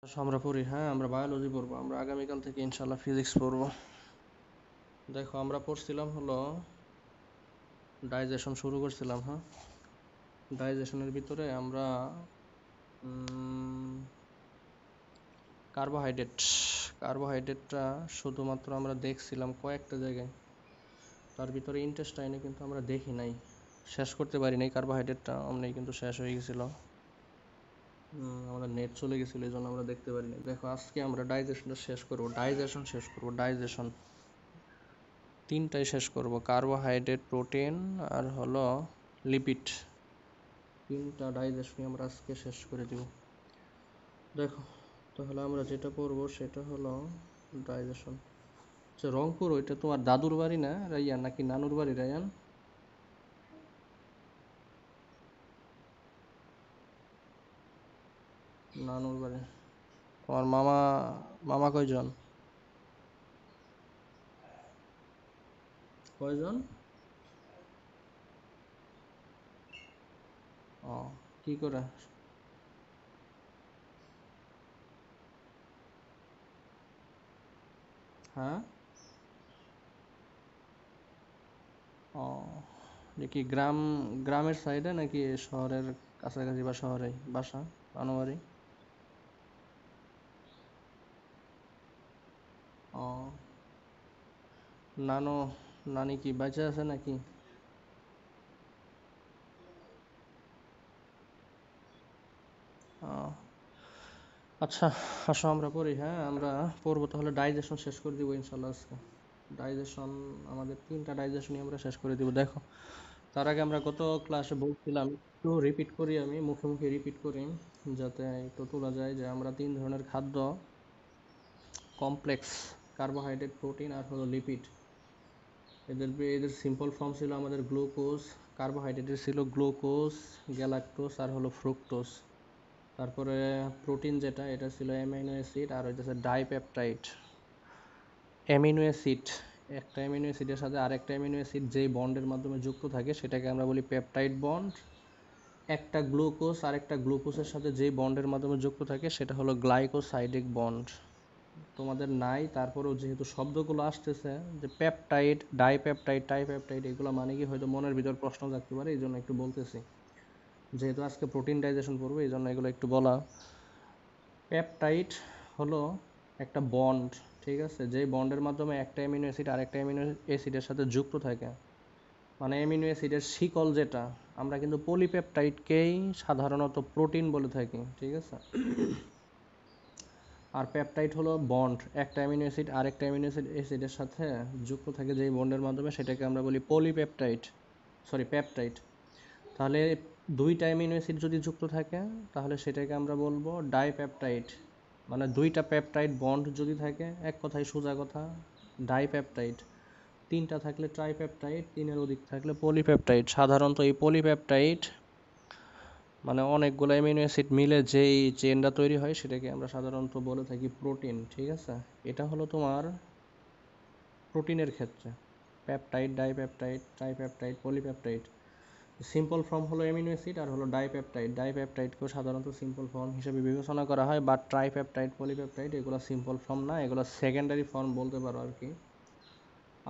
আমরা পড়ি, হ্যাঁ আমরা বায়োলজি পড়বো। আমরা আগামীকাল থেকে ইনশাল্লাহ ফিজিক্স পড়বো। দেখো আমরা পড়ছিলাম হলো ডাইজেশন শুরু করছিলাম। হ্যাঁ, ডাইজেশনের ভিতরে আমরা কার্বোহাইড্রেটটা শুধুমাত্র আমরা দেখছিলাম কয়েকটা জায়গায়, তার ভিতরে ইন্টেস্টাইনে কিন্তু আমরা দেখি নাই, শেষ করতে পারি নাই কার্বোহাইড্রেটটা, অমনি কিন্তু শেষ হয়ে গেছিলো। আমাদের নেট চলে গেছিলো, এই জন্য আমরা দেখতে পারি নাই। দেখো আজকে আমরা ডাইজেশনটা শেষ করবো, ডাইজেশন তিনটাই শেষ করব, কার্বোহাইড্রেট, প্রোটিন আর হলো লিপিড। তিনটা ডাইজেশনই আমরা আজকে শেষ করে দিব। দেখো তাহলে আমরা যেটা পড়বো সেটা হলো ডাইজেশন। আচ্ছা, রংপুর ওইটা তোমার দাদুর বাড়ি না রাইয়ান, নাকি নানুর বাড়ি রাইয়ান? নানুর বাড়ি। তোমার মামা মামা কয়জন? কয়জন? ও, কি করে? হ্যাঁ। ও, কি গ্রামের সাইডে নাকি শহরের কাছাকাছি, বা শহরে বাসা নানু বাড়ি? ও, নানু নানি কি বেঁচে আছে নাকি? ও, আচ্ছা, আসো আমরা পড়ি। হ্যাঁ, আমরা পড়বো তাহলে, ডাইজেশন শেষ করে দিব ইনশাল্লাহ আজকে। ডাইজেশন, আমাদের তিনটা ডাইজেশনই আমরা শেষ করে দিব। দেখো তার আগে আমরা গত ক্লাসে বলছিলাম, একটু রিপিট করি, আমি মুখে মুখে রিপিট করি যাতে একটু তোলা যায়, যে আমরা তিন ধরনের খাদ্য, কমপ্লেক্স, কার্বোহাইড্রেট, প্রোটিন আর হলো লিপিড। এদের সিম্পল ফর্ম ছিল আমাদের গ্লুকোজ, কার্বোহাইড্রেটের ছিল গ্লুকোজ, গ্যালাক্টোজ আর হলো ফ্রুক্টোজ। তারপরে প্রোটিন যেটা, এটা ছিল অ্যামিনো অ্যাসিড আর হইতেছে ডাইপেপটাইড। অ্যামিনো অ্যাসিড, একটা অ্যামিনো অ্যাসিডের সাথে আরেকটা অ্যামিনো অ্যাসিড যেই বন্ডের মাধ্যমে যুক্ত থাকে সেটাকে আমরা বলি পেপটাইড বন্ড। একটা গ্লুকোজ আরেকটা গ্লুকোজের সাথে যেই বন্ডের মাধ্যমে যুক্ত থাকে সেটা হলো গ্লাইকোসাইডিক বন্ড। তোমাদের নাই, তারপরেও যেহেতু শব্দগুলো আসতেছে, যে পেপটাইড, ডাইপেপটাইড, টাইপেপটাইড, এগুলো মানে কি হয়তো মনের ভিতর প্রশ্ন থাকতে পারে, এই জন্য একটু বলতেছি। যেহেতু আজকে প্রোটিন ডাইজেশন করবো এই জন্য এগুলো একটু বলা। পেপটাইড হলো একটা বন্ড, ঠিক আছে, যেই বন্ডের মাধ্যমে একটা অ্যামিনো অ্যাসিড আরেকটা অ্যামিনো অ্যাসিডের সাথে যুক্ত থাকে, মানে অ্যামিনো অ্যাসিডের শিকল যেটা, আমরা কিন্তু পলিপেপটাইডকেই সাধারণত প্রোটিন বলে থাকি, ঠিক আছে। আর পেপটাইড হলো বন্ড, একটা অ্যামিনো অ্যাসিড আরেকটা অ্যামিনো অ্যাসিডের সাথে যুক্ত থাকে যেই বন্ডের মাধ্যমে, সেটাকে আমরা বলি পলিপেপটাইড, সরি পেপটাইড। তাহলে দুইটা অ্যামিনো অ্যাসিড যদি যুক্ত থাকে তাহলে সেটাকে আমরা বলবো ডাইপেপটাইড। মানে দুইটা পেপটাইড বন্ড যদি থাকে, এক কথায় সোজা কথা, ডাইপেপটাইড। তিনটা থাকলে ট্রাইপেপটাইড, তিনের অধিক থাকলে পলিপেপটাইড। সাধারণত এই পলিপেপটাইড মানে অনেকগুলো অ্যামিনো অ্যাসিড মিলে যেই চেনটা তৈরি হয় সেটাকে আমরা সাধারণত বলে থাকি প্রোটিন, ঠিক আছে। এটা হলো তোমার প্রোটিনের ক্ষেত্রে, peptide, dipeptide, tripeptide, polypeptide. Simple form হলো অ্যামিনো অ্যাসিড আর হলো ডাইপেপটাইড। ডাইপেপটাইডকেও সাধারণত সিম্পল ফর্ম হিসেবে বিবেচনা করা হয়, বাট ট্রাইপেপটাইড, পলিপেপটাইড এগুলো সিম্পল ফর্ম না, এগুলো সেকেন্ডারি ফর্ম বলতে পারো আর কি।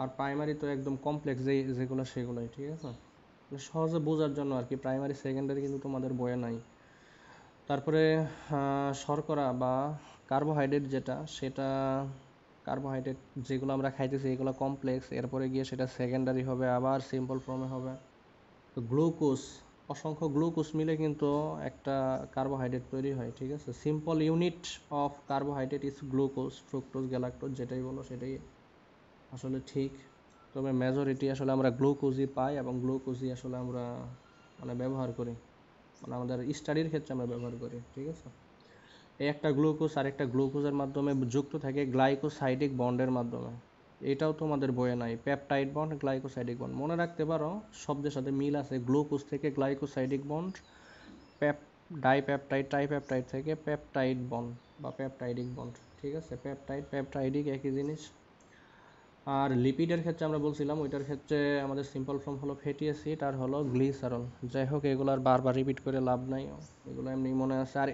আর প্রাইমারি তো একদম কমপ্লেক্স যেগুলো সেগুলোই, ঠিক আছে, সহজে বোঝার জন্য আর কি। প্রাইমারি সেকেন্ডারি কিন্তু তোমাদের বইয়ে নাই। তারপরে শর্করা বা কার্বোহাইড্রেট যেটা, সেটা কার্বোহাইড্রেট যেগুলো আমরা খাইতেছি এগুলো কমপ্লেক্স, এরপরে গিয়ে সেটা সেকেন্ডারি হবে, আবার সিম্পল ফর্মে হবে। তো গ্লুকোজ, অসংখ্য গ্লুকোজ মিলে কিন্তু একটা কার্বোহাইড্রেট তৈরি হয়, ঠিক আছে। Simple unit of carbohydrate is glucose, fructose, galactose, যেটাই বলো সেটাই আসলে ঠিক। তবে মেজরিটি আসলে আমরা গ্লুকোজই পাই, এবং গ্লুকোজই আসলে আমরা মানে ব্যবহার করি, মানে আমাদের স্টাডির ক্ষেত্রে আমরা ব্যবহার করি, ঠিক আছে। এই একটা গ্লুকোজ আর একটা গ্লুকোজের মাধ্যমে যুক্ত থাকে গ্লাইকোসাইডিক বন্ডের মাধ্যমে। এটাও তোমাদের বইয়ে নাই, পেপটাইড বন্ড, গ্লাইকোসাইডিক বন্ড মনে রাখতে পারো, শব্দের সাথে মিল আছে। গ্লুকোজ থেকে glycosidic bond, pep dipeptide, tripeptide থেকে পেপটাইড বন্ড বা পেপটাইডিক বন্ড, ঠিক আছে। পেপটাইড পেপটাইডিক একই জিনিস। আর লিপিডের ক্ষেত্রে আমরা বলছিলাম, ওইটার ক্ষেত্রে আমাদের সিম্পল ফর্ম হলো ফ্যাটি অ্যাসিড আর হলো গ্লিসারল। যাই হোক, এগুলো আর বারবার রিপিট করে লাভ নাই, এগুলো এমনি মনে আছে। আর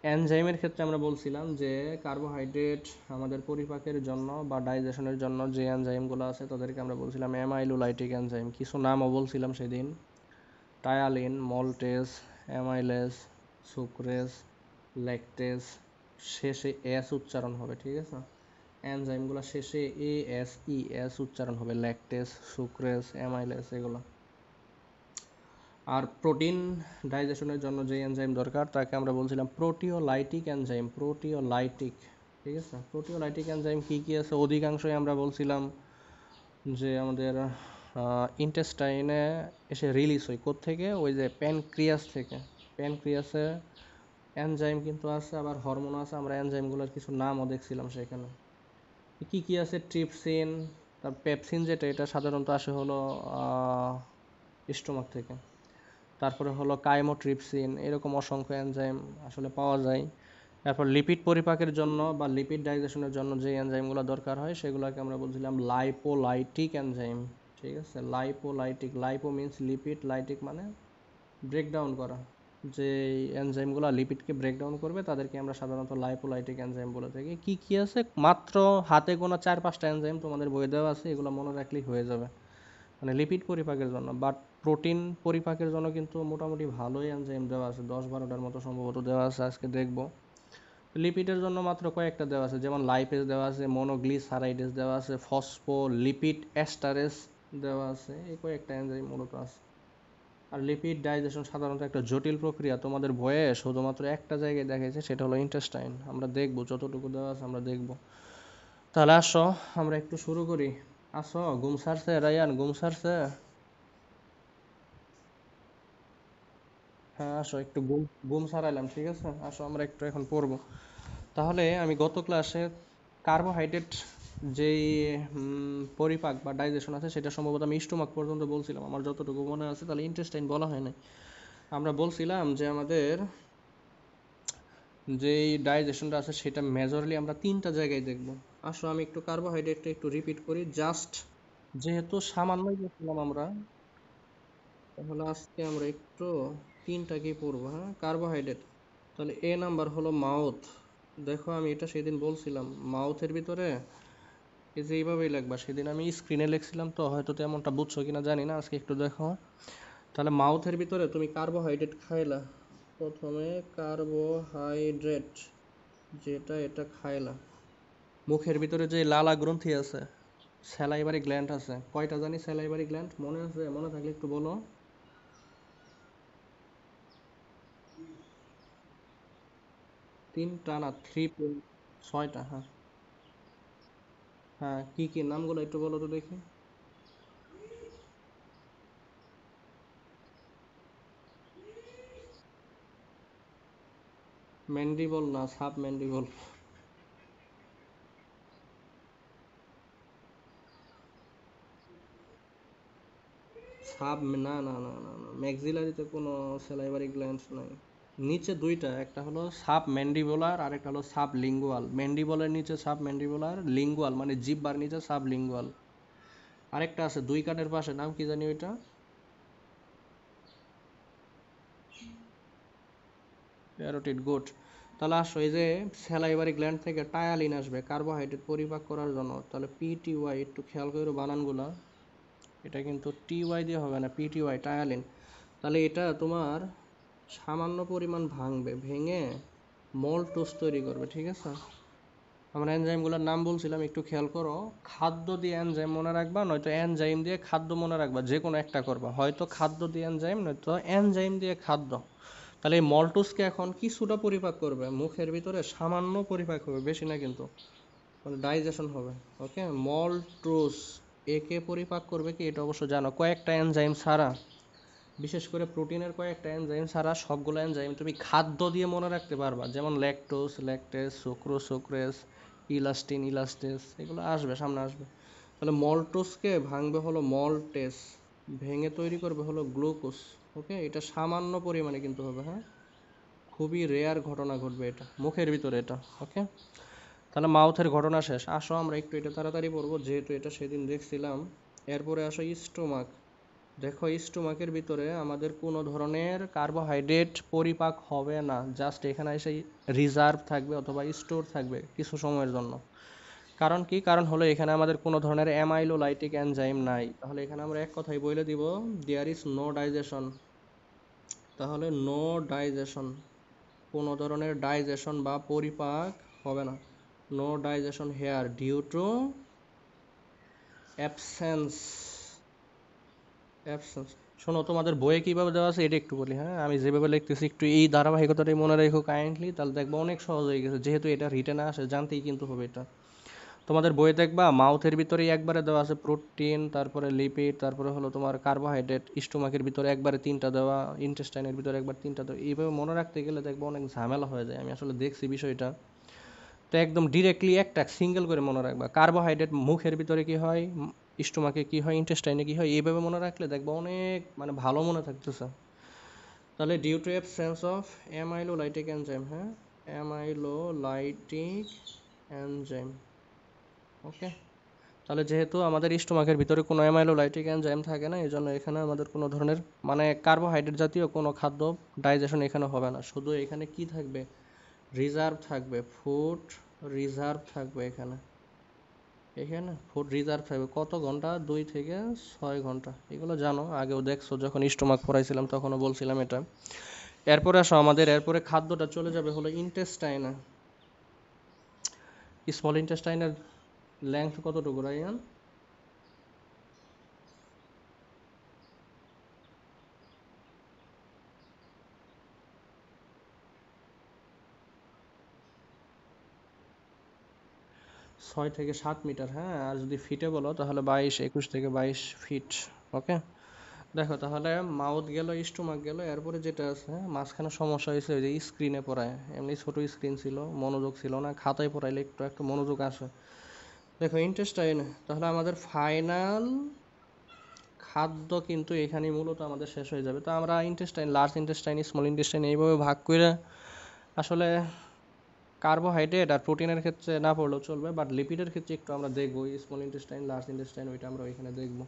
এনজাইমের ক্ষেত্রে আমরা বলছিলাম যে কার্বোহাইড্রেট আমাদের পরিপাকের জন্য বা ডাইজেশনের জন্য যে এনজাইমগুলো আছে তাদেরকে আমরা বলছিলাম অ্যামাইলোলাইটিক এনজাইম। কিছু নামও বলছিলাম সেদিন, ptyalin, maltase, amylase, sucrase, lactase, শেষে এস উচ্চারণ হবে, ঠিক আছে? এনজাইমগুলো শেষে এস উচ্চারণ হবে, ল্যাকটেজ, সুক্রেজ, অ্যামাইলেজ এগুলো। আর প্রোটিন ডাইজেশনের জন্য যে এনজাইম দরকার তাকে আমরা বলছিলাম প্রোটিওলাইটিক এনজাইম, প্রোটিওলাইটিক, ঠিক আছে? প্রোটিওলাইটিক এনজাইম কী কী আছে অধিকাংশই আমরা বলছিলাম যে আমাদের ইন্টেস্টাইনে এসে রিলিজ হয় কোত্থেকে, ওই যে প্যানক্রিয়াস থেকে। প্যানক্রিয়াসে এনজাইম কিন্তু আছে, আবার হরমোন আছে, আমরা এনজাইমগুলোর কিছু নামও দেখছিলাম সেখানে। কী কী আছে, ট্রিপসিন, তার পেপসিন যেটা এটা সাধারণত আসে হলো স্টোমাক থেকে। তারপরে হলো কাইমোট্রিপসিন, এরকম অসংখ্য এনজাইম আসলে পাওয়া যায়। তারপর লিপিড পরিপাকের জন্য বা লিপিড ডাইজেশনের জন্য যে এনজাইমগুলো দরকার হয় সেগুলোকে আমরা বলছিলাম লাইপোলাইটিক এনজাইম, ঠিক আছে? Lipolytic, lipo means lipid, lytic মানে ব্রেকডাউন করা। যে এনজাইমগুলো লিপিডকে ব্রেকডাউন করবে তাদেরকে আমরা সাধারণত লাইপোলাইটিক এনজাইম বলে থাকি। কী কী আছে, মাত্র হাতে গোনা 4-5টা এনজাইম তোমাদের বইয়ে দেওয়া আছে, এগুলো মনে রাখলেই হয়ে যাবে, মানে লিপিড পরিপাকের জন্য। বাট প্রোটিন পরিপাকের জন্য কিন্তু মোটামুটি ভালোই এনজাইম দেওয়া আছে, 10-12টার মতো সম্ভবত দেওয়া আছে, আজকে দেখব। লিপিডের জন্য মাত্র কয়েকটা দেওয়া আছে, যেমন লাইপেজ দেওয়া আছে, মনোগ্লিসারাইডেজ দেওয়া আছে, ফসফোলিপিড এস্টারেজ দেওয়া আছে, এই কয়েকটা এনজাইম মূলত আছে। আর লিপিড ডাইজেশন সাধারণত একটা জটিল প্রক্রিয়া, তোমাদের বইয়ে শুধুমাত্র একটা জায়গায় দেখাইছে, সেটা হলো ইন্টেস্টাইন। আমরা দেখব যতটুকু দেওয়া আছে আমরা দেখব। তাহলে আসো আমরা একটু শুরু করি। আসো, ঘুম সারছে রায়ান, ঘুম সারছে? হ্যাঁ আসো, একটু ঘুম ঘুম সারাইলাম, ঠিক আছে? আসো আমরা একটু এখন পড়বো। তাহলে আমি গত ক্লাসে কার্বোহাইড্রেট যেই পরিপাক বা ডাইজেশন আছে সেটা সম্ভবত আমি স্টোমাক পর্যন্ত বলছিলাম, আমার যতটুকু মনে আছে। তাহলে ইন্টেস্টাইন বলা হয় নাই। আমরা বলছিলাম যে আমাদের যেই ডাইজেশনটা আছে সেটা মেজরলি আমরা 3টা জায়গায় দেখব। আসো আমি একটু কার্বোহাইড্রেটটা একটু রিপিট করি জাস্ট, যেহেতু সামান্যই বলছিলাম আমরা, তাহলে আজকে আমরা একটু 3টাকেই পড়বো। হ্যাঁ, কার্বোহাইড্রেট। তাহলে এ নাম্বার হলো মাউথ। দেখো আমি এটা সেদিন বলছিলাম, মাউথের ভিতরে এই যে এইভাবেই লিখবা, সেদিন আমি স্ক্রিনে লিখছিলাম তো হয়তো তেমনটা বুঝছো কিনা জানি না, আজকে একটু দেখো। তাহলে মাউথের ভিতরে তুমি কার্বোহাইড্রেট খাইলা, প্রথমে কার্বোহাইড্রেট যেটা এটা খাইলা। মুখের ভিতরে যে লালা গ্রন্থি আছে, স্যালাইভারি গ্ল্যান্ড আছে, কয়টা জানি স্যালাইভারি গ্ল্যান্ড মনে আছে? মনে থাকলে একটু বলো। 3টা না, 6টা, হ্যাঁ। হ্যাঁ, কি কি নামগুলো একটু বলো তো দেখি। ম্যান্ডিবল না, সাব ম্যান্ডিবল। সাব, না না না না না, ম্যাক্সিলারিতে কোনো স্যালাইভারি গ্ল্যান্ডস নাই। নিচে দুইটা, একটা হলো সাব ম্যান্ডিবুলার আর একটা হলো সাব লিঙ্গুয়াল। ম্যান্ডিবলের নিচে সাব ম্যান্ডিবুলার, লিঙ্গুয়াল মানে জিহ্বার নিচে সাব লিঙ্গুয়াল। আরেকটা আছে দুই কানের পাশে, নাম কি জানি ওইটা? Parotid, good. তাহলে আসো, এই যে স্যালাইভারি গ্ল্যান্ড থেকে টায়ালিন আসবে কার্বোহাইড্রেট পরিপাক করার জন্য। তাহলে পিটিওয়াই, একটু খেয়াল করো বানানগুলা, এটা কিন্তু টিওয়াই দিয়ে হবে না, পিটিওয়াই, টায়ালিন। তাহলে এটা তোমার সামান্য পরিমাণ ভাঙবে, ভেঙে মল্টোস তৈরি করবে, ঠিক আছে? আমরা এনজাইমগুলোর নাম বলছিলাম, একটু খেয়াল করো। খাদ্য দিয়ে এনজাইম মনে রাখবা, নয়তো এনজাইম দিয়ে খাদ্য মনে রাখবা, যে কোনো একটা করবা, হয়তো খাদ্য দিয়ে এনজাইম নয়তো এনজাইম দিয়ে খাদ্য। তাহলে এই মল্টোসকে এখন কিছুটা পরিপাক করবে, মুখের ভিতরে সামান্য পরিপাক হবে, বেশি না কিন্তু, মানে ডাইজেশন হবে। ওকে, মল্টোস একে পরিপাক করবে কি এটা অবশ্য জানো, কয়েকটা এনজাইম ছাড়া, বিশেষ করে প্রোটিনের কয়েকটা এনজাইম ছাড়া সবগুলো এনজাইম তুমি খাদ্য দিয়ে মনে রাখতে পারবা, যেমন lactose, lactase, sucrose, sucrase, elastin, ইলাস্টেজ, এগুলো আসবে, সামনে আসবে। তাহলে মল্টোসকে ভাঙবে হলো মল্টেস, ভেঙে তৈরি করবে হলো গ্লুকোজ। ওকে, এটা সামান্য পরিমাণে কিন্তু হবে, হ্যাঁ, খুবই রেয়ার ঘটনা ঘটবে এটা মুখের ভিতরে এটা। ওকে, তাহলে মাউথের ঘটনা শেষ। আসো আমরা একটু এটা তাড়াতাড়ি পড়বো যেহেতু এটা সেদিন দেখছিলাম। এরপরে আসো স্টোমাক। দেখো স্টোমাকের ভিতরে আমাদের কোনো ধরনের কার্বোহাইড্রেট পরিপাক হবে না, জাস্ট এখানে এসে রিজার্ভ থাকবে অথবা স্টোর থাকবে কিছু সময়ের জন্য। কারণ কি? কারণ হলো এখানে আমাদের কোনো ধরনের অ্যামাইলোলাইটিক এনজাইম নাই, তাহলে এখানে আমরা এক কথাই বলে দিব দেয়ার ইজ নো ডাইজেশন। তাহলে নো ডাইজেশন, কোনো ধরনের ডাইজেশন বা পরিপাক হবে না। No digestion here due to absence. Absence. শোনো, তোমাদের বইয়ে কীভাবে দেওয়া আছে এটা একটু বলি, হ্যাঁ? আমি যেভাবে লিখতেছি একটু এই ধারাবাহিকতাটাই মনে রেখো কাইন্ডলি, তাহলে দেখবো অনেক সহজ হয়ে গেছে, যেহেতু এটা রিটেনে আসে জানতেই কিন্তু হবে এটা। তোমাদের বইয়ে দেখবা মাউথের ভিতরেই একবারে দেওয়া আছে প্রোটিন, তারপরে লিপিড, তারপরে হলো তোমার কার্বোহাইড্রেট, স্টোমাকের ভিতরে একবারে 3টা দেওয়া, ইন্টেস্টাইনের ভিতরে একবার 3টা দেওয়া। এইভাবে মনে রাখতে গেলে দেখবো অনেক ঝামেলা হয়ে যায়, আমি আসলে দেখছি বিষয়টা। তো একদম ডিরেক্টলি একটা সিঙ্গেল করে মনে রাখবা, কার্বোহাইড্রেট মুখের ভিতরে কি হয়, স্টোমাকে কি হয়, ইন্টেস্টাইনে কি হয়, এইভাবে মনে রাখলে দেখবো অনেক মানে ভালো মনে থাকতেছে। তাহলে due to absence of amylolytic enzyme, হ্যাঁ, অ্যামাইলোলাইটিক এনজাইম। ওকে, তাহলে যেহেতু আমাদের স্টোমাকের ভিতরে কোনো অ্যামাইলোলাইটিক এনজাইম থাকে না, এই জন্য এখানে আমাদের কোনো ধরনের মানে কার্বোহাইড্রেট জাতীয় কোনো খাদ্য ডাইজেশন এখানে হবে না। শুধু এখানে কি থাকবে, রিজার্ভ থাকবে, ফুড রিজার্ভ থাকবে এখানে। এখানে ফুড রিজার্ভ থাকবে কত ঘন্টা? 2 থেকে 6 ঘন্টা। এগুলো জানো, আগেও দেখছো, যখন স্টোমাক পড়াইছিলাম তখনও বলছিলাম এটা। এরপরে আসো, আমাদের এরপরে খাদ্যটা চলে যাবে হলো ইন্টেস্টাইনে। স্মল ইন্টেস্টাইনের লেংথ কতটুকু রাইয়ান? 6 থেকে 7 মিটার, হ্যাঁ। আর যদি ফিটে বলো তাহলে 21 থেকে 22 ফিট। ওকে, দেখো তাহলে মাউথ গেল, স্টোমাক গেল, এরপরে যেটা আছে মাঝখানে সমস্যা হয়েছে ওই যে স্ক্রিনে পড়ায়, এমনি ছোট স্ক্রিন ছিল, মনোযোগ ছিল না, খাতায় পড়াইলে একটু একটু মনোযোগ আসে। দেখো ইন্টেস্টাইন, তাহলে আমাদের ফাইনাল খাদ্য কিন্তু এখানেই মূলত আমাদের শেষ হয়ে যাবে। তো আমরা intestine, large intestine, small intestine এইভাবে ভাগ করে আসলে কার্বোহাইড্রেট আর প্রোটিনের ক্ষেত্রে না পড়লেও চলবে, বাট লিপিডের ক্ষেত্রে একটু আমরা দেখবো স্মল ইন্টেস্টাইন, লার্জ ইন্টেস্টাইন, ওইটা আমরা ওইখানে দেখবো।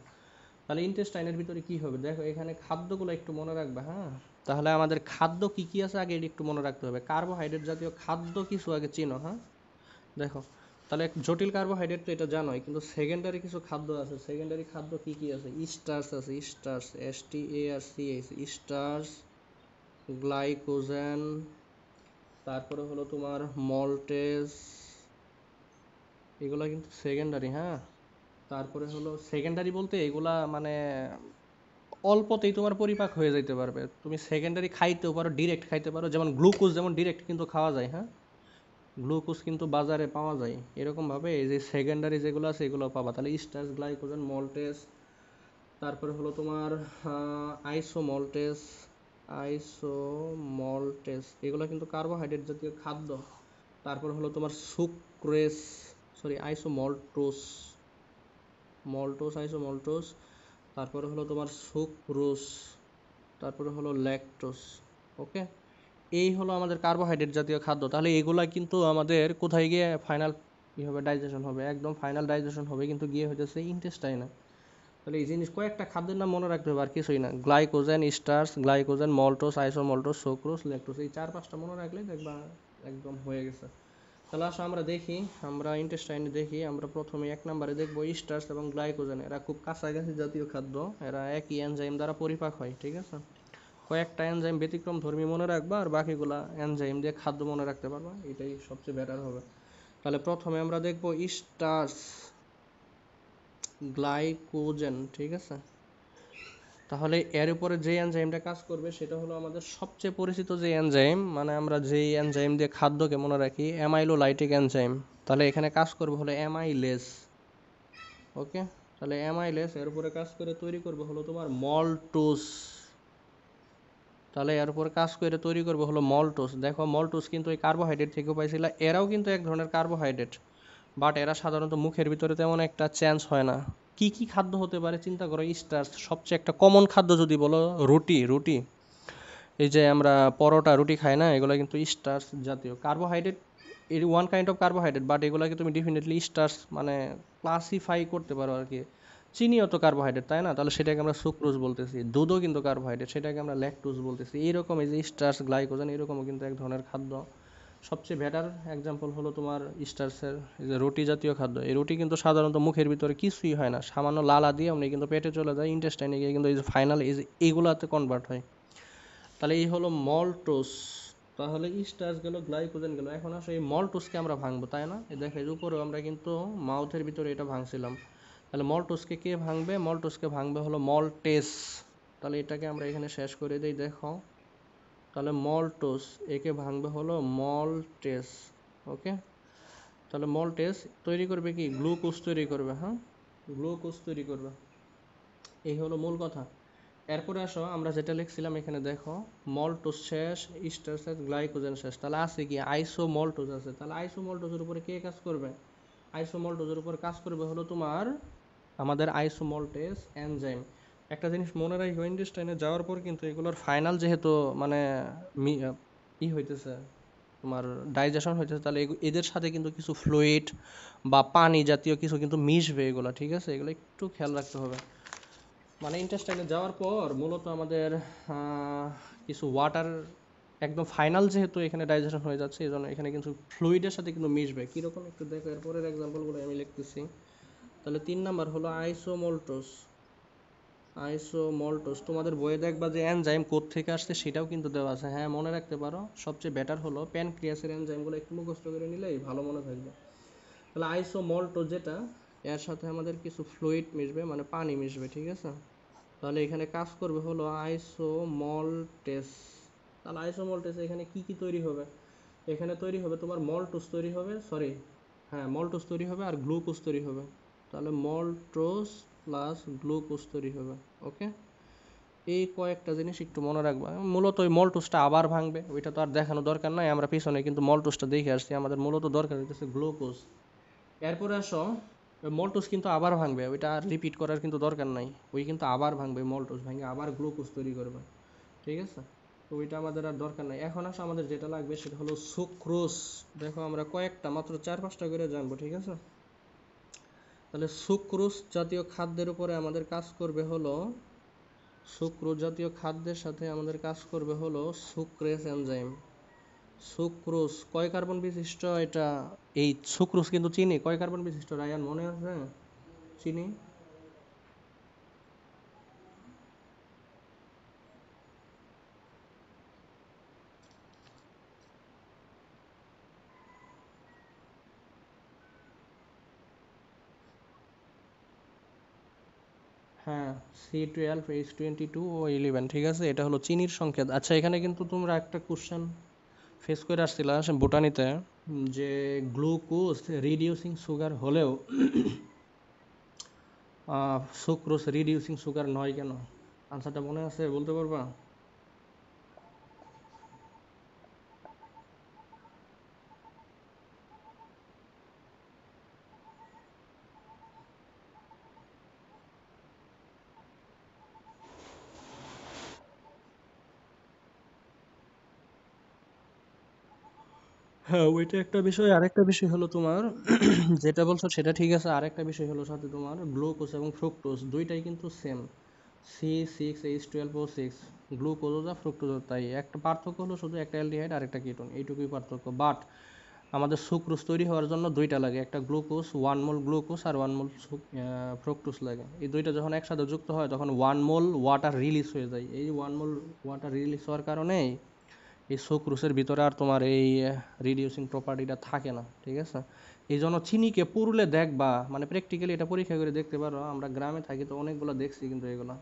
তাহলে ইন্টেস্টাইনের ভিতরে কি হবে দেখো, এখানে খাদ্যগুলো একটু মনে রাখবে, হ্যাঁ। তাহলে আমাদের খাদ্য কি কি আছে আগে এটা একটু মনে রাখতে হবে। কার্বোহাইড্রেট জাতীয় খাদ্য কিছু আগে চিনো, হ্যাঁ। দেখো তাহলে জটিল কার্বোহাইড্রেট তো এটা জানোই, কিন্তু সেকেন্ডারি কিছু খাদ্য আছে। সেকেন্ডারি খাদ্য কি কি আছে? স্টার্চ আছে, স্টার্চ, STARCH, স্টার্চ, গ্লাইকোজেন, তারপরে হলো তোমার মল্টেজ, এগুলা কিন্তু সেকেন্ডারি, হ্যাঁ। তারপরে হলো সেকেন্ডারি বলতে এগুলা মানে অল্পতেই তোমার পরিপাক হয়ে যাইতে পারবে, তুমি সেকেন্ডারি খাইতেও পারো, ডিরেক্ট খাইতে পারো, যেমন গ্লুকোজ যেমন ডিরেক্ট কিন্তু খাওয়া যায়, হ্যাঁ। গ্লুকোজ কিন্তু বাজারে পাওয়া যায়, এরকমভাবে এই যে সেকেন্ডারি যেগুলো আছে এগুলো পাবা। তাহলে স্টার্চ, গ্লাইকোজেন, মল্টেজ, তারপরে হলো তোমার আইসোমল্টেজ, আইসোমল্টেজ এগুলো কিন্তু কার্বোহাইড্রেট জাতীয় খাদ্য। তারপর হলো তোমার সুক্রেস, সরি আইসোমল্টোস, মল্টোস, আইসোমল্টোস, তারপরে হলো তোমার সুক্রোস, তারপরে হলো ল্যাকটোস। ওকে, এই হলো আমাদের কার্বোহাইড্রেট জাতীয় খাদ্য। তাহলে এগুলা কিন্তু আমাদের কোথায় গিয়ে ফাইনাল কী হবে, ডাইজেশন হবে, একদম ফাইনাল ডাইজেশন হবে কিন্তু গিয়ে হইতেছে ইন্টেস্টাইনে। তাহলে এই জিনিস কয়েকটা খাদ্যের নাম মনে রাখতে হবে, আর কিছুই না। Glycogen, starch, glycogen, maltose, isomaltose, sucrose, lactose, এই 4-5টা মনে রাখলে দেখবা একদম হয়ে গেছে। তাহলে আসো আমরা দেখি, আমরা ইন্টেস্টাইনে দেখি। আমরা প্রথমে 1 নম্বরে দেখবো স্টার্চ এবং গ্লাইকোজেন, এরা খুব কাছাকাছি জাতীয় খাদ্য, এরা একই এনজাইম দ্বারা পরিপাক হয়, ঠিক আছে। কয়েকটা এনজাইম ব্যতিক্রম ধর্মী মনে রাখবা, আর বাকিগুলা এনজাইম দিয়ে খাদ্য মনে রাখতে পারবা, এটাই সবচেয়ে বেটার হবে। তাহলে প্রথমে আমরা দেখবো স্টার্চ, গ্লাইকোজেন, ঠিক আছে। তাহলে এর উপরে যে এনজাইমটা কাজ করবে সেটা হলো আমাদের সবচেয়ে পরিচিত যে এনজাইম, মানে আমরা যেই এনজাইম দিয়ে খাদ্যকে মনে রাখি, অ্যামাইলোলাইটিক এনজাইম। তাহলে এখানে কাজ করবে হলো অ্যামাইলেজ। ওকে, তাহলে অ্যামাইলেজ এর উপরে কাজ করে তৈরি করবে হলো তোমার মল্টোস। তাহলে এর উপরে কাজ করে তৈরি করবে হলো মল্টোস। দেখো মল্টোস কিন্তু এই কার্বোহাইড্রেট থেকেও পাইছিল, এরাও কিন্তু এক ধরনের কার্বোহাইড্রেট, বাট এরা সাধারণত মুখের ভিতরে তেমন একটা চেঞ্জ হয় না। কি কি খাদ্য হতে পারে চিন্তা করো, স্টার্চ সবচেয়ে একটা কমন খাদ্য যদি বলো, রুটি, রুটি, এই যে আমরা পরোটা রুটি খাই না, এগুলো কিন্তু স্টার্চ জাতীয় কার্বোহাইড্রেট, এর one kind of carbohydrate, but এগুলোকে তুমি ডেফিনেটলি স্টার্চ মানে ক্লাসিফাই করতে পারো আর কি। চিনিও তো কার্বোহাইড্রেট, তাই না? তাহলে সেটাকে আমরা সুক্রোজ বলতেছি। দুধও কিন্তু কার্বোহাইড্রেট, সেটাকে আমরা ল্যাকটোজ বলতেছি। এইরকম এই যে স্টার্চ, গ্লাইকোজেন, এরকমও কিন্তু এক ধরনের খাদ্য। সবচেয়ে বেটার এক্সাম্পল হলো তোমার স্টার্চের এই যে রুটি জাতীয় খাদ্য। এই রুটি কিন্তু সাধারণত মুখের ভিতরে কিছুই হয় না, সামান্য লালা দিয়ে অমনি কিন্তু পেটে চলে যায়, ইন্টেস্টাইনে গিয়ে কিন্তু এই যে ফাইনাল এই যে এইগুলাতে কনভার্ট হয়। তাহলে এই হলো মল্টোস। তাহলে স্টার্চ গেল, গ্লাইকোজেন গেল। এখন আসলে এই মল্টোসকে আমরা ভাঙবো, তাই না? এই দেখো, এর উপরেও আমরা কিন্তু মাউথের ভিতরে এটা ভাঙছিলাম। তাহলে মল্টোসকে কে ভাঙবে? মল্টোসকে ভাঙবে হলো মল্টেস। তাহলে এটাকে আমরা এখানে শেষ করে দিই, দেখো। তাহলে মল্টোস, একে ভাঙবে হলো মল্টেস। ওকে, তাহলে মল্টেস তৈরি করবে কি? গ্লুকোজ তৈরি করবে। হ্যাঁ, গ্লুকোজ তৈরি করবে। এই হলো মূল কথা। এরপরে আসো, আমরা যেটা লিখছিলাম এখানে দেখো, মল্টোজ শেষ, স্টার্চ শেষ, গ্লাইকোজেন শেষ। তাহলে আছে কি? আইসোমল্টোজ আছে। তাহলে আইসোমল্টোজের উপরে কে কাজ করবে? আইসোমল্টোজের উপর কাজ করবে হলো তোমার আমাদের আইসোমল্টেজ এনজাইম। একটা জিনিস মনে রাখো, ইন্টেস্টাইনে যাওয়ার পর কিন্তু এগুলোর ফাইনাল যেহেতু মানে হইতেছে তোমার ডাইজেশন হইতেছে, তাহলে এদের সাথে কিন্তু কিছু ফ্লুইড বা পানি জাতীয় কিছু কিন্তু মিশবে এগুলো, ঠিক আছে? এগুলো একটু খেয়াল রাখতে হবে। মানে ইন্টেস্টাইনে যাওয়ার পর মূলত আমাদের কিছু ওয়াটার একদম ফাইনাল, যেহেতু এখানে ডাইজেশন হয়ে যাচ্ছে, এই জন্য এখানে কিন্তু ফ্লুইডের সাথে কিন্তু মিশবে। কীরকম একটু দেখো, এরপরের এক্সাম্পলগুলো আমি লিখতেছি। তাহলে 3 নাম্বার হলো আইসোমল্টোস। আইসোমল্টোস তোমাদের বইয়ে দেখবা যে এনজাইম কোথ থেকে আসছে সেটাও কিন্তু দেওয়া আছে। হ্যাঁ, মনে রাখতে পারো। সবচেয়ে বেটার হলো প্যানক্রিয়াসের এনজাইমগুলো একটু মুখস্থ করে নিলেই ভালো মনে থাকবে। তাহলে আইসোমল্টোস যেটা, এর সাথে আমাদের কিছু ফ্লুইড মিশবে, মানে পানি মিশবে, ঠিক আছে? তাহলে এখানে কাজ করবে হলো আইসোমল্টেস। তাহলে আইসোমল্টেস এখানে কি কি তৈরি হবে? এখানে তৈরি হবে তোমার মল্টোস তৈরি হবে, সরি, হ্যাঁ মল্টোস তৈরি হবে আর গ্লুকোজ তৈরি হবে। তাহলে মল্টোস প্লাস গ্লুকোজ তৈরি হবে। ওকে, এই কয়েকটা জিনিস একটু মনে রাখবা। মূলত ওই মল্টোসটা আবার ভাঙবে, ওইটা তো আর দেখানো দরকার নাই, আমরা পিছনে কিন্তু মল্টোসটা দেখে আসছি। আমাদের মূলত দরকার হইতেছে গ্লুকোজ। এরপরে আসো, মল্টোস কিন্তু আবার ভাঙবে, ওইটা আর রিপিট করার কিন্তু দরকার নাই। ওই কিন্তু আবার ভাঙবে, মল্টোস ভাঙে আবার গ্লুকোজ তৈরি করবে, ঠিক আছে? তো ওইটা আমাদের আর দরকার নাই। এখন আসো, আমাদের যেটা লাগবে সেটা হলো সুক্রোজ। দেখো, আমরা কয়েকটা মাত্র 4-5টা করে জানবো, ঠিক আছে? তাহলে সুক্রোজ জাতীয় খাদ্যের উপরে আমাদের কাজ করবে হলো, সুক্রোজ জাতীয় খাদ্যের সাথে আমাদের কাজ করবে হলো সুক্রেস এনজাইম। সুক্রোজ কয় কার্বন বিশিষ্ট এটা? এই সুক্রোজ কিন্তু চিনি কয় কার্বন বিশিষ্ট, রায়ান মনে আছে? চিনি হ্যাঁ, C12H22O11, ঠিক আছে? এটা হলো চিনির সংকেত। আচ্ছা, এখানে কিন্তু তোমরা একটা কোশ্চেন ফেস করে আসছিলা বোটানিতে, যে গ্লুকোজ রিডিউসিং সুগার হলেও সুক্রোজ রিডিউসিং সুগার নয় কেন? আনসারটা মনে আছে? বলতে পারবা? হ্যাঁ, ওইটা একটা বিষয়। আরেকটা বিষয় হলো তোমার যেটা বলছো সেটা ঠিক আছে। আরেকটা বিষয় হলো সাথে তোমার গ্লুকোজ এবং ফ্রুক্টোজ দুইটাই কিন্তু সেম, C6H12O6। গ্লুকোজও যা, ফ্রুক্টোজও তাই। একটা পার্থক্য হলো শুধু একটা অ্যালডিহাইড আর একটা কিটোন, এইটুকুই পার্থক্য। বাট আমাদের সুক্রোজ তৈরি হওয়ার জন্য দুইটা লাগে, একটা গ্লুকোজ, 1 মোল গ্লুকোজ, আর 1 মোল ফ্রুক্টোজ লাগে। এই দুইটা যখন একসাথে যুক্ত হয় তখন 1 মোল ওয়াটার রিলিজ হয়ে যায়। এই 1 মোল ওয়াটার রিলিজ হওয়ার কারণেই এই সুক্রোজের ভিতরে আর তোমার এই রিডিউসিং প্রপার্টিটা থাকে না, ঠিক আছে? এই জন্য চিনিকে পুরলে দেখবা, মানে প্র্যাকটিক্যালি এটা পরীক্ষা করে দেখতে পারো। আমরা গ্রামে থাকি তো অনেকগুলো দেখছি কিন্তু এগুলো।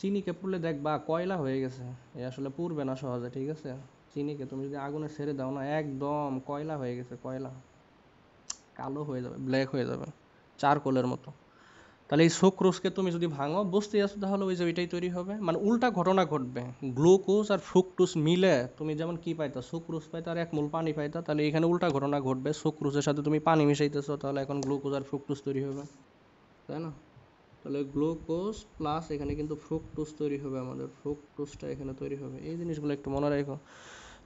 চিনিকে পুড়লে দেখবা কয়লা হয়ে গেছে, এ আসলে পুড়বে না সহজে, ঠিক আছে? চিনিকে তুমি যদি আগুনে ছেড়ে দাও না, একদম কয়লা হয়ে গেছে, কয়লা, কালো হয়ে যাবে, ব্ল্যাক হয়ে যাবে, চারকোলের মতো। তাহলে এই সুক্রোজকে তুমি যদি ভাঙো, বুঝতেই আছো, তাহলে ওই যে ওইটাই তৈরি হবে, মানে উল্টা ঘটনা ঘটবে। গ্লুকোজ আর ফ্রুক্টোজ মিলে তুমি যেমন কি পাইতা, সুক্রোজ পাইতা আর 1 মোল পানি পাইতা, তাহলে এখানে উল্টা ঘটনা ঘটবে। সুক্রোজের সাথে তুমি পানি মিশাইতেছো, তাহলে এখন গ্লুকোজ আর ফ্রুক্টোজ তৈরি হবে, তাই না? তাহলে গ্লুকোজ প্লাস এখানে কিন্তু ফ্রুক্টোজ তৈরি হবে, আমাদের ফ্রুক্টোজটা এখানে তৈরি হবে। এই জিনিসগুলো একটু মনে রাখো।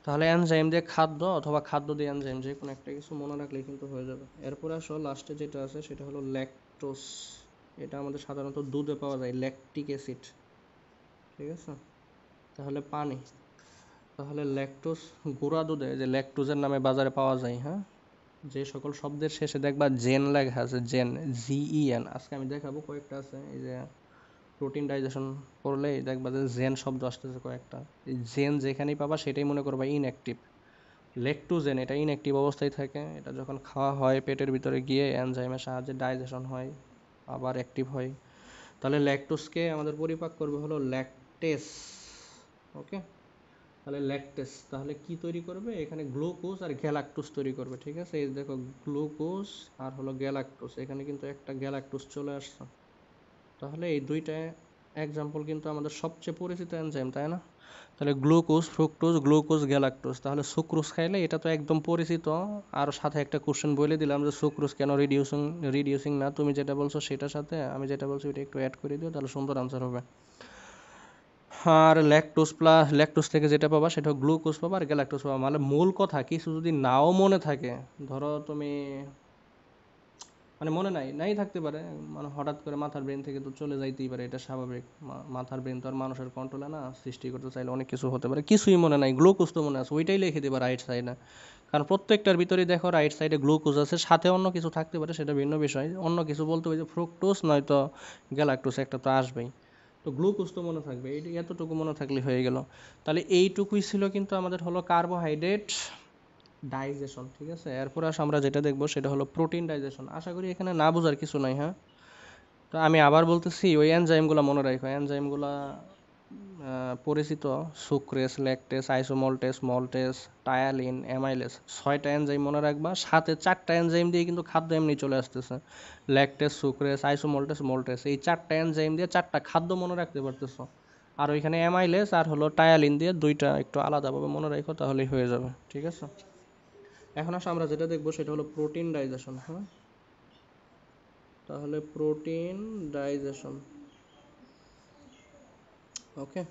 তাহলে এনজাইম দিয়ে খাদ্য অথবা খাদ্য দিয়ে এনজাইম, যে কোনো একটা কিছু মনে রাখলেই কিন্তু হয়ে যাবে। এরপরে আসো লাস্টে যেটা আছে সেটা হলো ল্যাকটোজ। এটা আমাদের সাধারণত দুধে পাওয়া যায়, ল্যাকটিক অ্যাসিড, ঠিক আছে। তাহলে পানি, তাহলে ল্যাকটোজ গুঁড়া দুধে যে ল্যাকটোজের নামে বাজারে পাওয়া যায়, হ্যাঁ, যে সকল শব্দের শেষে দেখবা জেন লেখা আছে, জেন, জিইএন, আজকে আমি দেখাবো কয়েকটা আছে। এই যে প্রোটিন ডাইজেশন করলেই দেখবা যে জেন শব্দ আসতেছে কয়েকটা। এই জেন যেখানেই পাবা সেটাই মনে করবা ইনঅ্যাক্টিভ। লেকটোজেন এটা ইনঅ্যাক্টিভ অবস্থায় থাকে, এটা যখন খাওয়া হয় পেটের ভিতরে গিয়ে এনজাইমের সাহায্যে ডাইজেশন হয়, আবার অ্যাক্টিভ হয়। তাহলে ল্যাকটোজকে আমাদের পরিপাক করবে হলো ল্যাকটেস, ওকে। তাহলে ল্যাকটেস তাহলে কি তৈরি করবে, এখানে গ্লুকোজ আর গ্যালাক্টোজ তৈরি করবে, ঠিক আছে। এই দেখো গ্লুকোজ আর হলো গ্যালাক্টোজ, এখানে কিন্তু একটা গ্যালাক্টোজ চলে আসছে। তাহলে এই দুইটা এক্সাম্পল কিন্তু আমাদের সবচেয়ে পরিচিত এনজাইম, তাই না? তাহলে গ্লুকোজ, ফ্রুক্টোজ, গ্লুকোজ, গ্যালাক্টোজ, তাহলে সুক্রোজ খাইলে এটা তো একদম পরিচিত। আর সাথে একটা কোশ্চেন বলে দিলাম যে সুক্রোজ কেন রিডিউসিং না, তুমি যেটা বলছো সেটার সাথে আমি যেটা বলছি ওটা একটু অ্যাড করে দিও, তাহলে সুন্দর আনসার হবে। আর ল্যাকটোজ থেকে যেটা পাবা সেটা গ্লুকোজ পাবা আর গ্যালাক্টোজ পাবা। মানে মূল কথা কিছু যদি নাও মনে থাকে, ধরো তুমি মানে মনে নাই থাকতে পারে, মানে হঠাৎ করে মাথার ব্রেন থেকে তো চলে যাইতেই পারে, এটা স্বাভাবিক। মাথার ব্রেন তো আর মানুষের কন্ট্রোলে না, সৃষ্টি করতে চাইলে অনেক কিছু হতে পারে, কিছুই মনে নাই, গ্লুকোজ তো মনে আছে, ওইটাই লিখে দেবা রাইট সাইডে। কারণ প্রত্যেকটার ভিতরেই দেখো রাইট সাইডে গ্লুকোজ আছে, সাথে অন্য কিছু থাকতে পারে, সেটা ভিন্ন বিষয়। অন্য কিছু বলতে ওই যে ফ্রুক্টোজ নয়তো গ্যালাক্টোজ একটা তো আসবেই। তো গ্লুকোজ তো মনে থাকবে, এই এতটুকু মনে থাকলে হয়ে গেল। তাহলে এইটুকুই ছিল কিন্তু আমাদের হলো কার্বোহাইড্রেট ডাইজেশন, ঠিক আছে। এরপর আমরা যেটা দেখবো সেটা হলো প্রোটিন ডাইজেশন। আশা করি এখানে না বোঝার কিছু নাই, হ্যাঁ। তো আমি আবার বলতেছি, ওই এনজাইমগুলো মনে রাখো, এনজাইমগুলো পরিচিত: sucrose, lactase, আইসোমল্টেস, maltase, ptyalin, amylase. 6টা এনজাইম মনে রাখবা, সাথে 4টা এনজাইম দিয়ে কিন্তু খাদ্য এমনি চলে আসতেছে। ল্যাকটেস, সুক্রেস, আইসোমল্টেস, মল্টেস, এই 4টা এনজাইম দিয়ে 4টা খাদ্য মনে রাখতে পারতেছো। আর ওইখানে অ্যামাইলেস আর হলো টায়ালিন দিয়ে 2টা একটু আলাদাভাবে মনে রাখো, তাহলেই হয়ে যাবে, ঠিক আছে। এখন আমরা যেটা দেখবো সেটা হলো প্রোটিন ডাইজেশন, হ্যাঁ। তাহলে প্রোটিন ডাইজেশন, ওকে।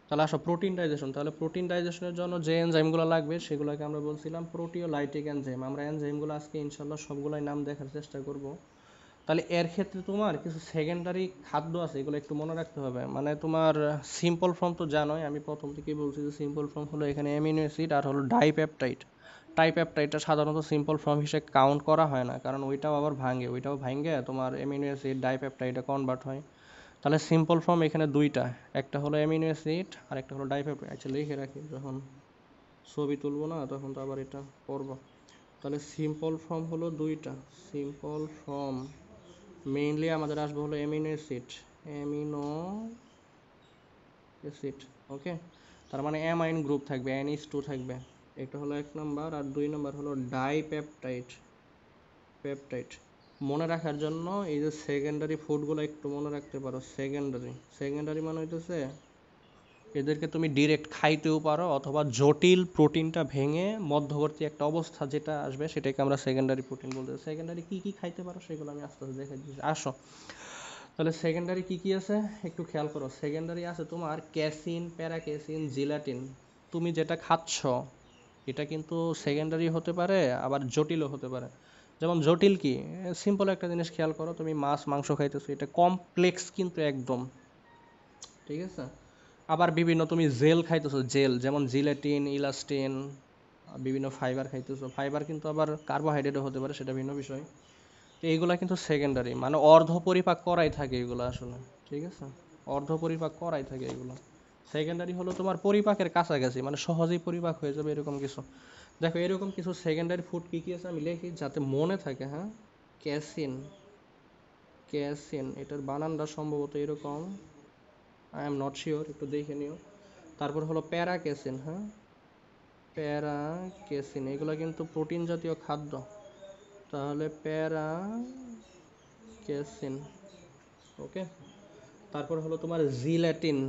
তাহলে প্রোটিন ডাইজেশন, তাহলে প্রোটিন ডাইজেশনের জন্য যে এনজাইমগুলো লাগবে সেগুলোকে আমরা বলছিলাম প্রোটিওলাইটিক এনজাইম। আমরা এনজাইমগুলো আজকে ইনশাল্লাহ সবগুলাই নাম দেখার চেষ্টা করব। তাহলে এর ক্ষেত্রে তোমার কিছু সেকেন্ডারি খাদ্য আছে, এগুলো একটু মনে রাখতে হবে। মানে তোমার সিম্পল ফর্ম তো জানোই, আমি প্রথম থেকেই বলছি যে সিম্পল ফর্ম হলো এখানে অ্যামিনো অ্যাসিড আর হলো ডাইপেপটাইড। টাইপেপটাইডটা সাধারণত সিম্পল ফর্ম হিসেবে কাউন্ট করা হয় না, কারণ ওইটাও আবার ওইটাও ভাঙে তোমার অ্যামিনো অ্যাসিড ডাইপেপটাইডে কনভার্ট হয়। তাহলে সিম্পল ফর্ম এখানে দুইটা, একটা হলো অ্যামিনো অ্যাসিড আর একটা হলো ডাইপেপটাইড। আচ্ছা লিখে রাখি, যখন ছবি তুলবো না তখন তো আবার এটা পড়বো। তাহলে সিম্পল ফর্ম হলো দুইটা, সিম্পল ফর্ম মেইনলি আমাদের আসবে হলো অ্যামিনো অ্যাসিড, অ্যামিনো অ্যাসিড, ওকে। তার মানে অ্যামাইন গ্রুপ থাকবে, NH2 থাকবে, এটা হলো 1 নম্বর। আর 2 নম্বর হলো ডাইপেপটাইড, পেপটাইড। মনে রাখার জন্য এই যে সেকেন্ডারি ফুডগুলো একটু মনে রাখতে পারো। সেকেন্ডারি মানে হইতেছে এদেরকে তুমি ডিরেক্ট খাইতেও পারো, অথবা জটিল প্রোটিনটা ভেঙে মধ্যবর্তী একটা অবস্থা যেটা আসবে সেটাকে আমরা সেকেন্ডারি প্রোটিন বলতে। সেকেন্ডারি কি কি খাইতে পারো সেগুলো আমি আস্তে আস্তে দেখে দিচ্ছি, আসো। তাহলে সেকেন্ডারি কি কি আছে একটু খেয়াল করো। সেকেন্ডারি আছে তোমার ক্যাসিন, প্যারাক্যাসিন, জিলাটিন। তুমি যেটা খাচ্ছ এটা কিন্তু সেকেন্ডারি হতে পারে, আবার জটিলও হতে পারে। যেমন জটিল কি, সিম্পল একটা জিনিস খেয়াল করো, তুমি মাছ মাংস খাইতেছো, এটা কমপ্লেক্স কিন্তু একদম, ঠিক আছে। আবার বিভিন্ন তুমি জেল খাইতেছো, জেল যেমন জিলেটিন, ইলাস্টিন, বিভিন্ন ফাইবার খাইতেছো, ফাইবার কিন্তু আবার কার্বোহাইড্রেটও হতে পারে, সেটা ভিন্ন বিষয়। তো এইগুলা কিন্তু সেকেন্ডারি, মানে অর্ধ পরিপাক করাই থাকে এগুলো আসলে, ঠিক আছে। অর্ধ পরিপাক করাই থাকে এগুলো। সেকেন্ডারি হলো তোমার পরিপাকের কাছাকাছি, মানে সহজেই পরিপাক হয়ে যাবে এরকম কিছু। দেখো এরকম কিছু সেকেন্ডারি ফুড কী কী আছে আমি লিখি যাতে মনে থাকে, হ্যাঁ। ক্যাসিন, ক্যাসিন এটার বানানটা সম্ভবত এরকম, আই এম নট শিওর, একটু দেখে নিও। তারপর হলো প্যারাক্যাসিন, হ্যাঁ, প্যারাক্যাসিন, এগুলো কিন্তু প্রোটিন জাতীয় খাদ্য। তাহলে প্যারাক্যাসিন, ওকে। তারপর হলো তোমার জিল্যাটিন,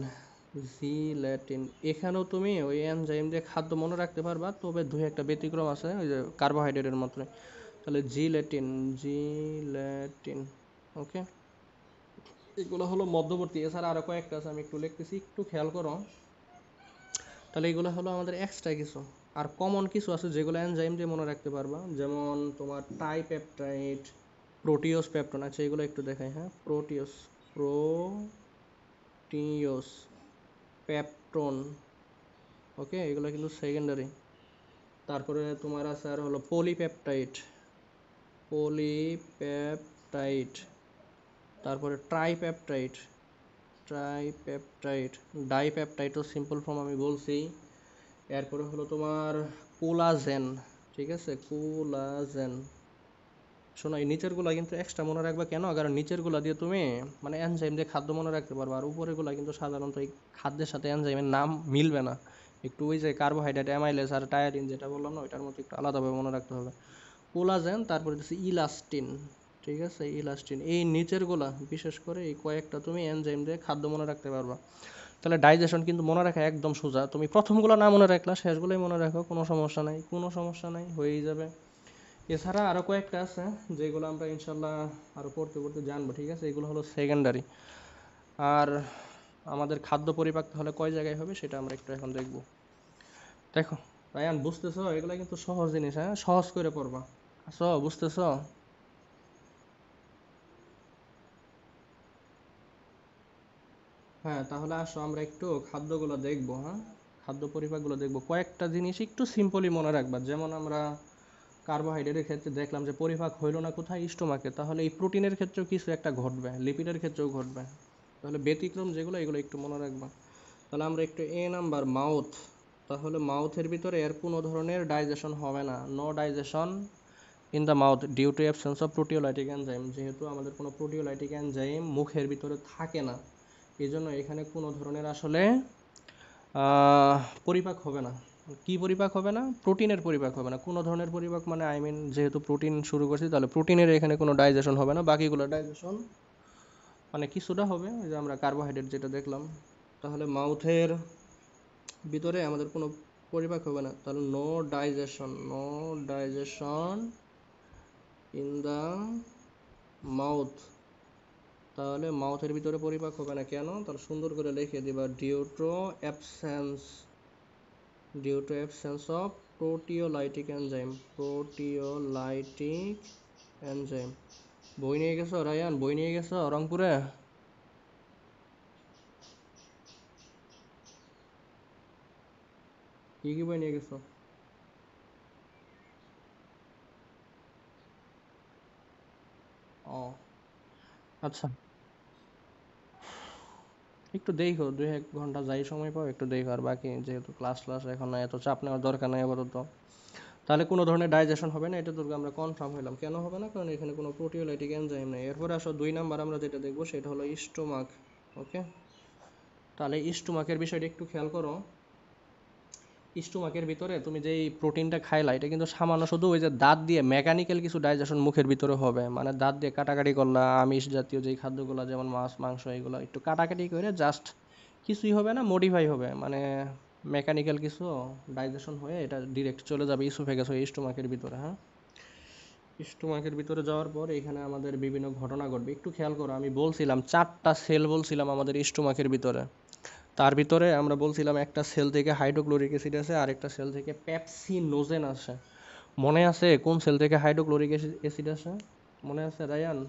জিল্যাটিন এখানেও তুমি ওই এনজাইম দিয়ে খাদ্য মনে রাখতে পারবা, তবে দু একটা ব্যতিক্রম আছে ওই যে কার্বোহাইড্রেটের মতোই। তাহলে জিল্যাটিন, ওকে। এগুলো হলো মধ্যবর্তী, এছাড়া আরও কয়েকটা আছে আমি একটু লিখতেছি, একটু খেয়াল করো। তাহলে এগুলো হলো আমাদের এক্সট্রা কিছু। আর কমন কিছু আছে যেগুলো এনজাইম দিয়ে মনে রাখতে পারবা, যেমন তোমার টাইপেপটাইড, প্রোটিওস পেপটন, আচ্ছা এগুলো একটু দেখাই, হ্যাঁ প্রোটিওস পেপটন, ওকে এগুলো কিন্তু সেকেন্ডারি। তারপরে তোমার আছে আর হলো পলিপেপটাইড, তারপরে ট্রাইপেপটাইড, ডাইপেপটাইড তো সিম্পল ফর্ম আমি বলছি। এরপরে হলো তোমার কোলাজেন, ঠিক আছে কোলাজেন। শোনো এই নিচেরগুলো কিন্তু এক্সট্রা মনে রাখবা, কেন? কারণ নিচেরগুলো দিয়ে তুমি মানে এনজাইম দিয়ে খাদ্য মনে রাখতে পারবা, আর উপরেরগুলো কিন্তু সাধারণত এই খাদ্যের সাথে এনজাইমের নাম মিলবে না, একটু ওই যে কার্বোহাইড্রেট, অ্যামাইলেজ আর টায়ারিন যেটা বললাম না, ওইটার মতো একটু আলাদাভাবে মনে রাখতে হবে। কোলাজেন, তারপরে হচ্ছে ইলাস্টিন, ঠিক আছে ইলাস্টিন। এই নিচেরগুলা বিশেষ করে এই কয়েকটা তুমি এনজাইম দিয়ে খাদ্য মনে রাখতে পারবা। তাহলে ডাইজেশন কিন্তু মনে রাখা একদম সোজা, তুমি প্রথমগুলো না মনে রাখলা শেষগুলোই মনে রাখো, কোনো সমস্যা নাই, হয়েই যাবে। এছাড়া আরও কয়েকটা আছে যেগুলো আমরা ইনশাল্লাহ আরও পড়তে পড়তে জানবো, ঠিক আছে এগুলো হলো সেকেন্ডারি। আর আমাদের খাদ্য পরিপাক তাহলে কয় জায়গায় হবে সেটা আমরা একটু এখন দেখব। দেখো রায়ান, বুঝতেছো? এগুলো কিন্তু সহজ জিনিস, হ্যাঁ সহজ করে পড়বা। আসো, বুঝতেছো? হ্যাঁ তাহলে আসো আমরা একটু খাদ্যগুলো দেখবো, হ্যাঁ খাদ্য পরিপাকগুলো দেখবো। কয়েকটা জিনিস একটু সিম্পলি মনে রাখবা, যেমন আমরা কার্বোহাইড্রেটের ক্ষেত্রে দেখলাম যে পরিপাক হইলো না কোথায়, স্টোমাকে, তাহলে এই প্রোটিনের ক্ষেত্রেও কিছু একটা ঘটবে, লিপিডের ক্ষেত্রেও ঘটবে। তাহলে ব্যতিক্রম যেগুলো এগুলো একটু মনে রাখবা। তাহলে আমরা একটু নাম্বার মাউথ, তাহলে মাউথের ভিতরে এর কোনো ধরনের ডাইজেশন হবে না, no digestion in the mouth due to absence of proteolytic enzyme. যেহেতু আমাদের কোনো প্রোটিওলাইটিক এনজাইম মুখের ভিতরে থাকে না, এই জন্য এখানে কোনো ধরনের আসলে পরিপাক হবে না। কি পরিপাক হবে না? প্রোটিনের পরিপাক হবে না, কোনো ধরনের পরিপাক, মানে আই মিন যেহেতু প্রোটিন শুরু করছি তাহলে প্রোটিনের এখানে কোনো ডাইজেশন হবে না, বাকিগুলো ডাইজেশন মানে কিছুটা হবে, ওই যে আমরা কার্বোহাইড্রেট যেটা দেখলাম। তাহলে মাউথের ভিতরে আমাদের কোনো পরিপাক হবে না, তাহলে no digestion in the mouth. তাহলে মাউথের ভিতরে পরিপাক হবে না কেন? তাহলে সুন্দর করে লিখে দিবা due to absence of proteolytic enzyme. বই নিয়ে গেছো রায়ান? বই নিয়ে গেছো রংপুরে? কি কি বই নিয়ে গেছো? ও আচ্ছা, একটু দেখো 2-1 ঘন্টা যাই সময় পাও একটু দেখো, আর বাকি যেহেতু ক্লাস এখন না, এত চাপ নেওয়ার দরকার নেই আপাতত। তাহলে কোনো ধরনের ডাইজেশন হবে না, এটা তো আমরা কনফার্ম হলাম। কেন হবে না? কারণ এখানে কোনো প্রোটিওলাইটিক এনজাইম নেই। এরপরে আসো 2 নাম্বার আমরা যেটা দেখবো সেটা হলো স্টোমাক, ওকে। তাহলে স্টোমাকের বিষয়টা একটু খেয়াল করো। স্টোমাকের ভিতরে তুমি যেই প্রোটিনটা খাইলা, এটা কিন্তু সামান্য শুধু ওই যে দাঁত দিয়ে মেকানিক্যাল কিছু ডাইজেশন মুখের ভিতরে হবে, মানে দাঁত দিয়ে কাটাকাটি করলা আমিষ জাতীয় যেই খাদ্যগুলো যেমন মাছ মাংস এগুলো একটু কাটাকাটি করে জাস্ট, কিছুই হবে না, মডিফাই হবে, মানে মেকানিক্যাল কিছু ডাইজেশন হয়ে এটা ডিরেক্ট চলে যাবে ইসোফেগাস হয়ে স্টোমাকের ভিতরে, হ্যাঁ। স্টোমাকের ভিতরে যাওয়ার পর এখানে আমাদের বিভিন্ন ঘটনা ঘটবে, একটু খেয়াল করো। আমি বলছিলাম 4টা সেল বলছিলাম আমাদের স্টোমাকের ভিতরে, তার ভিতরে আমরা বলছিলাম একটা সেল থেকে হাইড্রোক্লোরিক অ্যাসিড আছে, আরেকটা সেল থেকে পেপসিনোজেন আসে। মনে আছে কোন সেল থেকে হাইড্রোক্লোরিক অ্যাসিড আসে? মনে আছে রায়ান?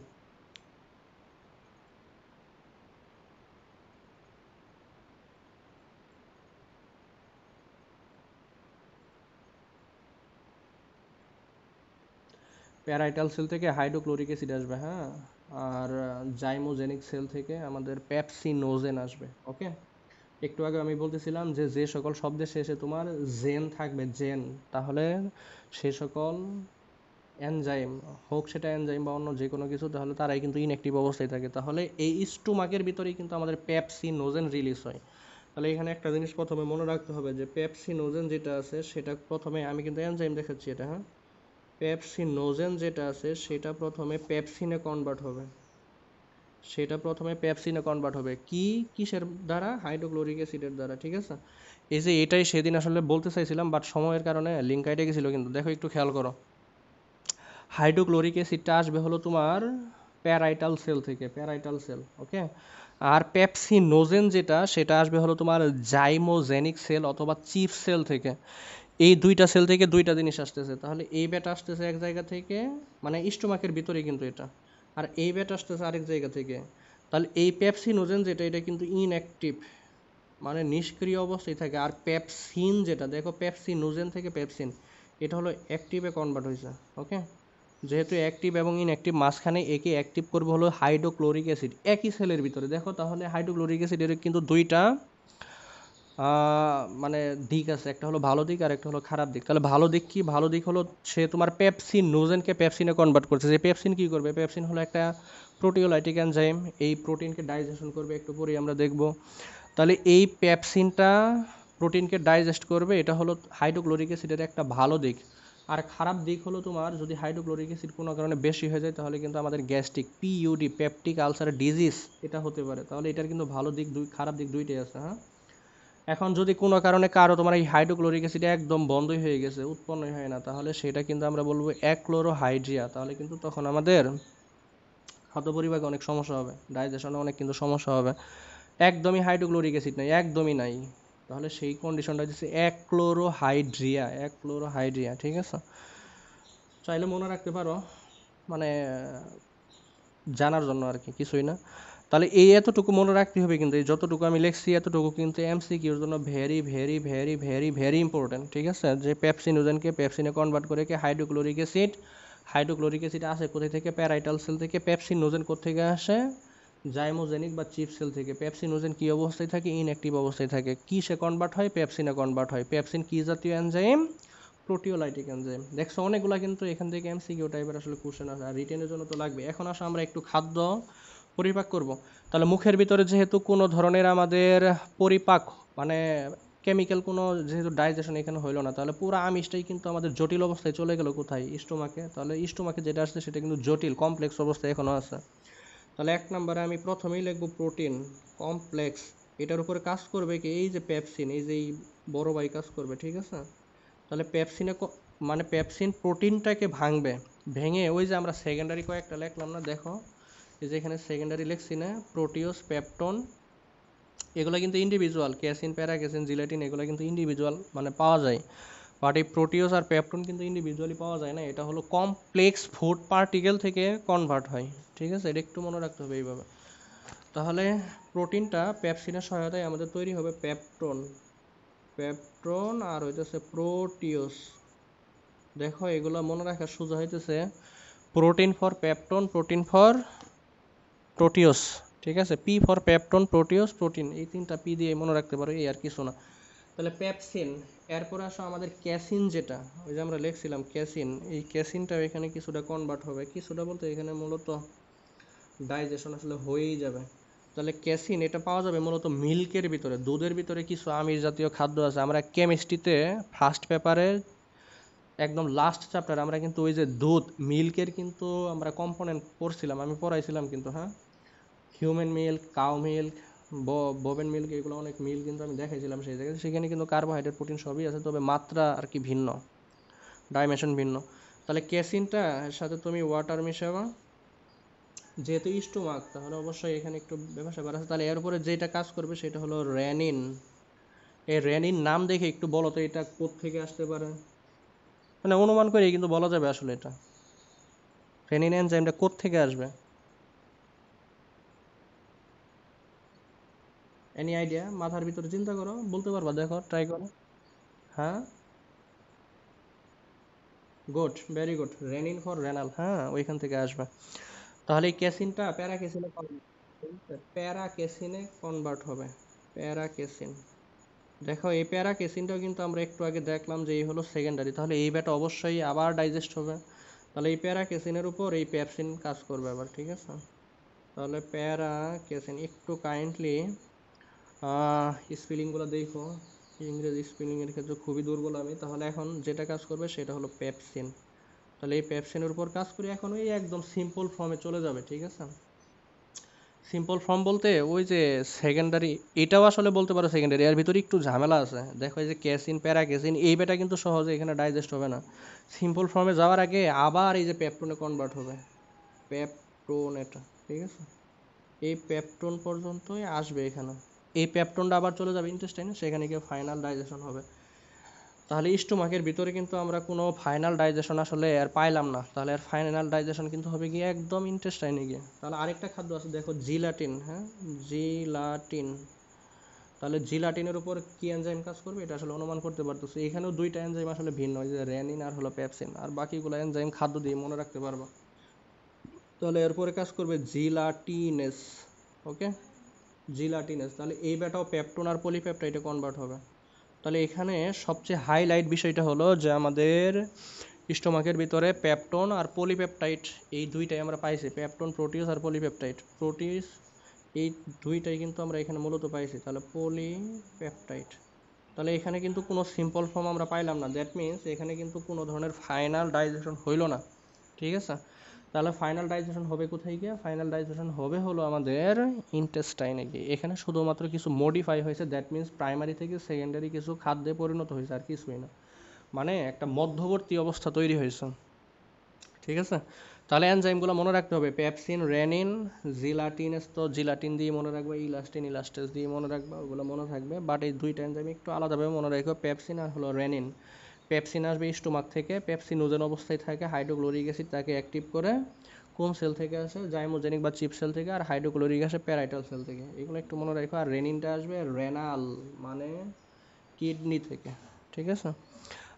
প্যারাইটাল সেল থেকে হাইড্রোক্লোরিক অ্যাসিড আসবে, হ্যাঁ। আর জাইমোজেনিক সেল থেকে আমাদের পেপসিনোজেন আসবে, ওকে। একটু আগে আমি বলতেছিলাম যে যে সকল শব্দের শেষে তোমার জেন থাকবে, জেন, তাহলে সে সকল এনজাইম, হোক সেটা এনজাইম বা অন্য যে কোনো কিছু, তাহলে তারাই কিন্তু ইনঅ্যাক্টিভ অবস্থায় থাকে। তাহলে এই স্টোমাকের ভিতরেই কিন্তু আমাদের পেপসিনোজেন রিলিজ হয়। তাহলে এখানে একটা জিনিস প্রথমে মনে রাখতে হবে যে পেপসিনোজেন যেটা আছে সেটা প্রথমে, আমি কিন্তু এনজাইম দেখাচ্ছি এটা, হ্যাঁ। পেপসিনোজেন যেটা আছে সেটা প্রথমে পেপসিনে কনভার্ট হবে, কি কিসের দ্বারা? হাইড্রোক্লোরিক অ্যাসিডের দ্বারা, ঠিক আছে। এই যে এটাই সেদিন আসলে বলতে চাইছিলাম, বাট সময়ের কারণে লিঙ্ক কাইটে গেছিলো, কিন্তু দেখো একটু খেয়াল করো। হাইড্রোক্লোরিক অ্যাসিডটা আসবে হলো তোমার প্যারাইটাল সেল থেকে, প্যারাইটাল সেল, ওকে। আর পেপসিনোজেন যেটা সেটা আসবে হলো তোমার জাইমোজেনিক সেল অথবা চিফ সেল থেকে। এই দুইটা সেল থেকে দুইটা জিনিস আসতেছে, তাহলে এই বেটা আসতেছে এক জায়গা থেকে, মানে স্টোমাকের ভিতরে কিন্তু এটা, আর এই ব্যাট আসতেছে আরেক জায়গা থেকে। তাহলে এই পেপসিনোজেন যেটা, এটা কিন্তু ইনঅ্যাক্টিভ, মানে নিষ্ক্রিয় অবস্থায় থাকে। আর পেপসিন যেটা, দেখো পেপসিনোজেন থেকে পেপসিন, এটা হলো অ্যাক্টিভে কনভার্ট হয়েছে। ওকে, যেহেতু অ্যাক্টিভ এবং ইনঅ্যাক্টিভ মাঝখানে একে অ্যাক্টিভ করবে হলো হাইড্রোক্লোরিক অ্যাসিড একই সেলের ভিতরে। দেখো তাহলে হাইড্রোক্লোরিক অ্যাসিডের কিন্তু দুইটা মানে দিক আছে, একটা হলো ভালো দিক আর একটা হলো খারাপ দিক। তাহলে ভালো দিক কি? ভালো দিক হলো সে তোমার পেপসিনোজেনকে পেপসিনে কনভার্ট করছে। যে পেপসিন কি করবে? পেপসিন হলো একটা প্রোটিওলাইটিক এনজাইম, এই প্রোটিনকে ডাইজেশন করবে, একটু পরেই আমরা দেখব। তাহলে এই পেপসিনটা প্রোটিনকে ডাইজেস্ট করবে, এটা হলো হাইড্রোক্লোরিক অ্যাসিডের একটা ভালো দিক। আর খারাপ দিক হলো তোমার যদি হাইড্রোক্লোরিক অ্যাসিড কোনো কারণে বেশি হয়ে যায় তাহলে কিন্তু আমাদের gastric PUD peptic ulcer disease এটা হতে পারে। তাহলে এটার কিন্তু ভালো দিক খারাপ দিক দুইটাই আছে। হ্যাঁ, এখন যদি কোনো কারণে কারো তোমার এই হাইড্রোক্লোরিক অ্যাসিড একদম বন্ধই হয়ে গেছে, উৎপন্নই হয় না, তাহলে সেটা কিন্তু আমরা বলবো অ্যাক্লোরোহাইড্রিয়া। তাহলে কিন্তু তখন আমাদের খাদ্য পরিপাকে অনেক সমস্যা হবে, ডাইজেশনে অনেক কিন্তু সমস্যা হবে। একদমই হাইড্রোক্লোরিক অ্যাসিড নাই, একদমই নাই, তাহলে সেই কন্ডিশনটা হচ্ছে অ্যাক্লোরোহাইড্রিয়া। অ্যাক্লোরোহাইড্রিয়া, ঠিক আছে? চাইলে মনে রাখতে পারো, মানে জানার জন্য আর কি, কিছুই না। তাহলে এই এতটুকু মনে রাখতে হবে, কিন্তু এই যতটুকু আমি লিখছি এতটুকু কিন্তু এমসিকিউর জন্য very very very very very important, ঠিক আছে? যে পেপসিনোজেনকে পেপসিনে কনভার্ট করে কি হাইড্রোক্লোরিক অ্যাসিড, হাইড্রোক্লোরিক অ্যাসিড আসে কোথায় থেকে? প্যারাইটাল সেল থেকে। পেপসিনোজেন কোথেকে আসে? জাইমোজেনিক বা চিপ সেল থেকে। পেপসিনোজেন কি অবস্থায় থাকে? ইনঅ্যাক্টিভ অবস্থায় থাকে। কি সে কনভার্ট হয়? পেপসিনে কনভার্ট হয়। পেপসিন কি জাতীয় এনজাইম? Proteolytic enzyme. দেখছো অনেকগুলা কিন্তু এখান থেকে এমসিকিউ টাইপের আসলে কোশ্চেন আছে, আর রিটেনের জন্য তো লাগবে। এখন আসো আমরা একটু খাদ্য পরিপাক করব। তাহলে মুখের ভিতরে যেহেতু কোনো ধরনের আমাদের পরিপাক, মানে কেমিক্যাল কোনো যেহেতু ডাইজেশন এখানে হইলো না, তাহলে পুরো আমিষটাই কিন্তু আমাদের জটিল অবস্থায় চলে গেল কোথায়? স্টোমাকে। তাহলে স্টোমাকে যেটা আসছে সেটা কিন্তু জটিল কমপ্লেক্স অবস্থায় এখনো আছে। তাহলে এক নম্বরে আমি প্রথমেই লিখবো প্রোটিন কমপ্লেক্স। এটার উপরে কাজ করবে কি? এই যে পেপসিন, এই যে এই বড় ভাই কাজ করবে, ঠিক আছে? তাহলে পেপসিনে মানে পেপসিন প্রোটিনটাকে ভাঙবে, ভেঙে ওই যে আমরা সেকেন্ডারি কয়েকটা লিখলাম না, দেখো এই যে এখানে সেকেন্ডারি লিখছি না, প্রোটিওস, পেপটন, এগুলো কিন্তু ইন্ডিভিজুয়াল, ক্যাসিন, প্যারাক্যাসিন, জিলেটিন, এগুলো কিন্তু ইন্ডিভিজুয়াল মানে পাওয়া যায়। বাট এই প্রোটিওস আর পেপটন কিন্তু ইন্ডিভিজুয়ালি পাওয়া যায় না, এটা হলো কমপ্লেক্স ফুড পার্টিকেল থেকে কনভার্ট হয়, ঠিক আছে? এটা একটু মনে রাখতে হবে এইভাবে। তাহলে প্রোটিনটা পেপসিনের সহায়তায় আমাদের তৈরি হবে পেপটন, পেপটন আর হইতেছে প্রোটিওস। দেখো এগুলো মনে রাখা সোজা হইতেছে protein for peptone, protein for proteose, ঠিক আছে? P for peptone, proteose, protein, এই তিনটা পি দিয়ে মনে রাখতে পারো, এই আর কিছু না। তাহলে পেপসিন, এরপর আসো আমাদের ক্যাসিন, যেটা ওই যে আমরা লিখছিলাম ক্যাসিন, এই ক্যাসিনটাও এখানে কিছুটা কনভার্ট হবে, কিছুটা বলতে এখানে মূলত ডাইজেশন আসলে হয়েই যাবে। তাহলে ক্যাসিন এটা পাওয়া যাবে মূলত মিল্কের ভিতরে, দুধের ভিতরে কিছু আমিষ জাতীয় খাদ্য আছে। আমরা কেমিস্ট্রিতে ফার্স্ট পেপারে একদম লাস্ট চ্যাপ্টার আমরা কিন্তু ওই যে দুধ মিল্কের কিন্তু আমরা কম্পোনেন্ট পড়ছিলাম, আমি পড়াইছিলাম কিন্তু। হ্যাঁ, হিউম্যান মিল্ক, কাউ মিল্ক, ববেন মিল্ক, এগুলো অনেক মিল্ক কিন্তু আমি দেখাইছিলাম সেই জায়গায়। সেখানে কিন্তু কার্বোহাইড্রেট, প্রোটিন সবই আছে, তবে মাত্রা আর কি ভিন্ন, ডাইমেনশন ভিন্ন। তাহলে ক্যাসিনটা এর সাথে তুমি ওয়াটার মিশাবা, যেহেতু স্টোমাক তাহলে অবশ্যই এখানে একটু ব্যাপার স্যাপার আছে। তাহলে এর উপরে যেটা কাজ করবে সেটা হলো রেনিন। এই রেনিন নাম দেখে একটু বলো তো এটা কোত্থেকে আসতে পারে? মানে অনুমান করে কিন্তু বলা যাবে আসলে এটা রেনিন এনজাইমটা কোত্থেকে আসবে। Any idea? মাথার ভিতরে চিন্তা করো, বলতে পারবা? দেখো, ট্রাই করো। হ্যাঁ, good, very good, renin for renal, হ্যাঁ ওইখান থেকে আসবে। তাহলে এই ক্যাসিনটা প্যারাকেসিনে প্যারাকেসিনে কনভার্ট হবে, প্যারাকেসিন। দেখো এই প্যারাকেসিনটাও কিন্তু আমরা একটু আগে দেখলাম যে এই হলো সেকেন্ডারি, তাহলে এই ব্যাটা অবশ্যই আবার ডাইজেস্ট হবে। তাহলে এই প্যারাকেসিনের উপর এই পেপসিন কাজ করবে আবার, ঠিক আছে? তাহলে প্যারাকেসিন, একটু কাইন্ডলি স্পেলিংগুলো দেখো, ইংরেজি স্পেলিংয়ের ক্ষেত্রে খুবই দুর্বল আমি। তাহলে এখন যেটা কাজ করবে সেটা হলো পেপসিন। তাহলে এই পেপসিনের উপর কাজ করে এখন ওই একদম সিম্পল ফর্মে চলে যাবে, ঠিক আছে? সিম্পল ফর্ম বলতে ওই যে সেকেন্ডারি, এটাও আসলে বলতে পারো সেকেন্ডারি, এর ভিতরে একটু ঝামেলা আছে। দেখো এই যে ক্যাসিন, প্যারাক্যাসিন, এই বেটা কিন্তু সহজে এখানে ডাইজেস্ট হবে না। সিম্পল ফর্মে যাওয়ার আগে আবার এই যে পেপটনে কনভার্ট হবে, পেপটোন এটা, ঠিক আছে? এই পেপটোন পর্যন্তই আসবে এখানে। এই পেপটোনটা আবার চলে যাবে ইন্টেস্টাইনে, সেখানে গিয়ে ফাইনাল ডাইজেশন হবে। তাহলে স্টোমাকের ভিতরে কিন্তু আমরা কোনো ফাইনাল ডাইজেশন আসলে আর পাইলাম না, তাহলে আর ফাইনাল ডাইজেশন কিন্তু হবে গিয়ে একদম ইন্টেস্টাইনে গিয়ে। তাহলে আরেকটা খাদ্য আছে দেখো, জিলাটিন। হ্যাঁ, জিলাটিন। তাহলে জিলাটিনের উপর কি এনজাইম কাজ করবে এটা আসলে অনুমান করতে পারতেছি। এখানেও দুইটা এনজাইম আসলে ভিন্ন, যে রেনিন আর হলো পেপসিন, আর বাকিগুলো এনজাইম খাদ্য দিয়ে মনে রাখতে পারবা। তাহলে এরপরে কাজ করবে জিলাটিনেস। ওকে, জিলাটিনেস। তাহলে এই বেটাও পেপটোন আর পলিপেপটাইডে কনভার্ট হবে। তাহলে এখানে সবচেয়ে হাইলাইট বিষয়টা হলো যে আমাদের স্টোমাকের ভিতরে পেপটোন আর পলিপেপটাইড এই দুইটাই আমরা পাইছি, পেপটোন প্রোটিউস আর পলিপেপটাইড প্রোটিউস, এই দুইটাই কিন্তু আমরা এখানে মূলত পাইছি। তাহলে পলিপেপটাইড। তাহলে এখানে কিন্তু কোনো সিম্পল ফর্ম আমরা পাইলাম না, দ্যাট মিন্স এখানে কিন্তু কোনো ধরনের ফাইনাল ডাইজেশন হইল না। ঠিক আছে, তাহলে ফাইনাল ডাইজেশন হবে কোথায় গিয়ে? ফাইনাল ডাইজেশন হবে হলো আমাদের ইন্টেস্টাইনে গিয়ে। এখানে শুধুমাত্র কিছু মডিফাই হয়েছে, দ্যাট মিন্স প্রাইমারি থেকে সেকেন্ডারি কিছু খাদ্যে পরিণত হয়েছে, আর কিছুই না, মানে একটা মধ্যবর্তী অবস্থা তৈরি হয়েছে। ঠিক আছে, তাহলে এনজাইমগুলো মনে রাখতে হবে, পেপসিন, রেনিন, জিলাটিনেস তো জিলাটিন দিয়ে মনে রাখবে, ইলাস্টিন ইলাস্টেস দিয়ে মনে রাখবে, ওগুলো মনে থাকবে। বাট এই দুইটা এনজাইম একটু আলাদাভাবে মনে রাখবে, পেপসিন আর হলো রেনিন। পেপসিন আসবে স্টোমাক থেকে, পেপসিনোজেন অবস্থায় থাকে, হাইড্রোক্লোরিক অ্যাসিড তাকে অ্যাক্টিভ করে। কোন সেল থেকে আসে? জাইমোজেনিক বা চিপ সেল থেকে। আর হাইড্রোক্লোরিক আসে প্যারাইটাল সেল থেকে, এগুলো একটু মনে রাখো। আর রেনিনটা আসবে রেনাল মানে কিডনি থেকে। ঠিক আছে,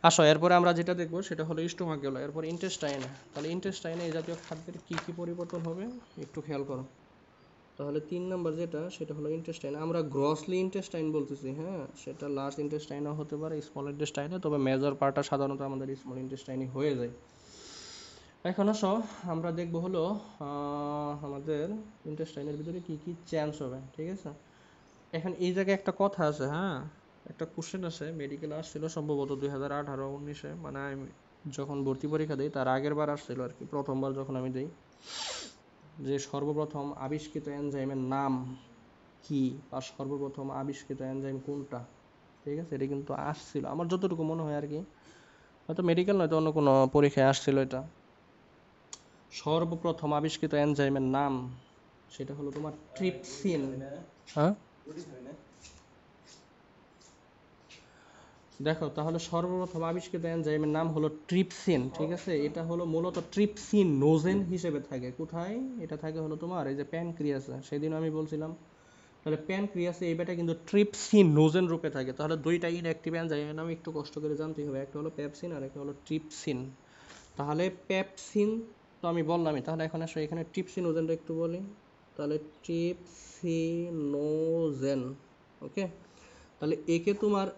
আসো এরপরে আমরা যেটা দেখবো সেটা হলো স্টোমাক গেল, এরপর ইন্টেস্টাইনে। তাহলে ইন্টেস্টাইনে এই জাতীয় খাদ্যের কী কী পরিবর্তন হবে একটু খেয়াল করো। তাহলে 3 নাম্বার যেটা, সেটা হলো ইন্টেস্টাইন। আমরা গ্রসলি ইন্টেস্টাইন বলতেছি, হ্যাঁ, সেটা লার্জ ইন্টেস্টাইনও হতে পারে, স্মল ইন্টেস্টাইনে, তবে মেজর পার্টটা সাধারণত আমাদের স্মল ইন্টেস্টাইনই হয়ে যায়। এখন আসো আমরা দেখবো হলো আমাদের ইন্টেস্টাইনের ভিতরে কি কি চেঞ্জ হবে। ঠিক আছে, এখন এই জায়গায় একটা কথা আছে, হ্যাঁ, একটা কোশ্চেন আছে, মেডিকেল আসছিল সম্ভবত 2018-19-এ, মানে আমি যখন ভর্তি পরীক্ষা দিই তার আগের বার আসছিল আর কি, প্রথমবার যখন আমি দিই, যে সর্বপ্রথম আবিষ্কৃত এনজাইমের নাম কি, বা সর্বপ্রথম আবিষ্কৃত এনজাইম কোনটা। ঠিক আছে, এটা কিন্তু আসছিল আমার যতটুকু মনে হয় আর কি, হয়তো মেডিকেল নয়তো অন্য কোনো পরীক্ষায় আসছিল এটা। সর্বপ্রথম আবিষ্কৃত এনজাইমের নাম সেটা হলো তোমার ট্রিপসিন। হ্যাঁ, দেখো তাহলে সর্বপ্রথম আবিষ্কৃত এনজাইমের নাম হলো ট্রিপসিন। ঠিক আছে, এটা হলো মূলত ট্রিপসিনোজেন হিসেবে থাকে। কোথায় এটা থাকে? হলো তোমার এই যে প্যানক্রিয়াসে, সেদিন আমি বলছিলাম। তাহলে প্যানক্রিয়াসে এই বেটা কিন্তু ট্রিপসিনোজেন রূপে থাকে। তাহলে দুইটা ইনঅ্যাক্টিভ এনজাইমের নাম একটু কষ্ট করে জানতে হবে, একটা হলো পেপসিন আর একটা হলো ট্রিপসিন। তাহলে পেপসিন তো আমি বললামই, তাহলে এখন আসলে এখানে ট্রিপসিনোজেনটা একটু বলি। তাহলে ট্রিপসিনোজেন, ওকে। তাহলে একে তোমার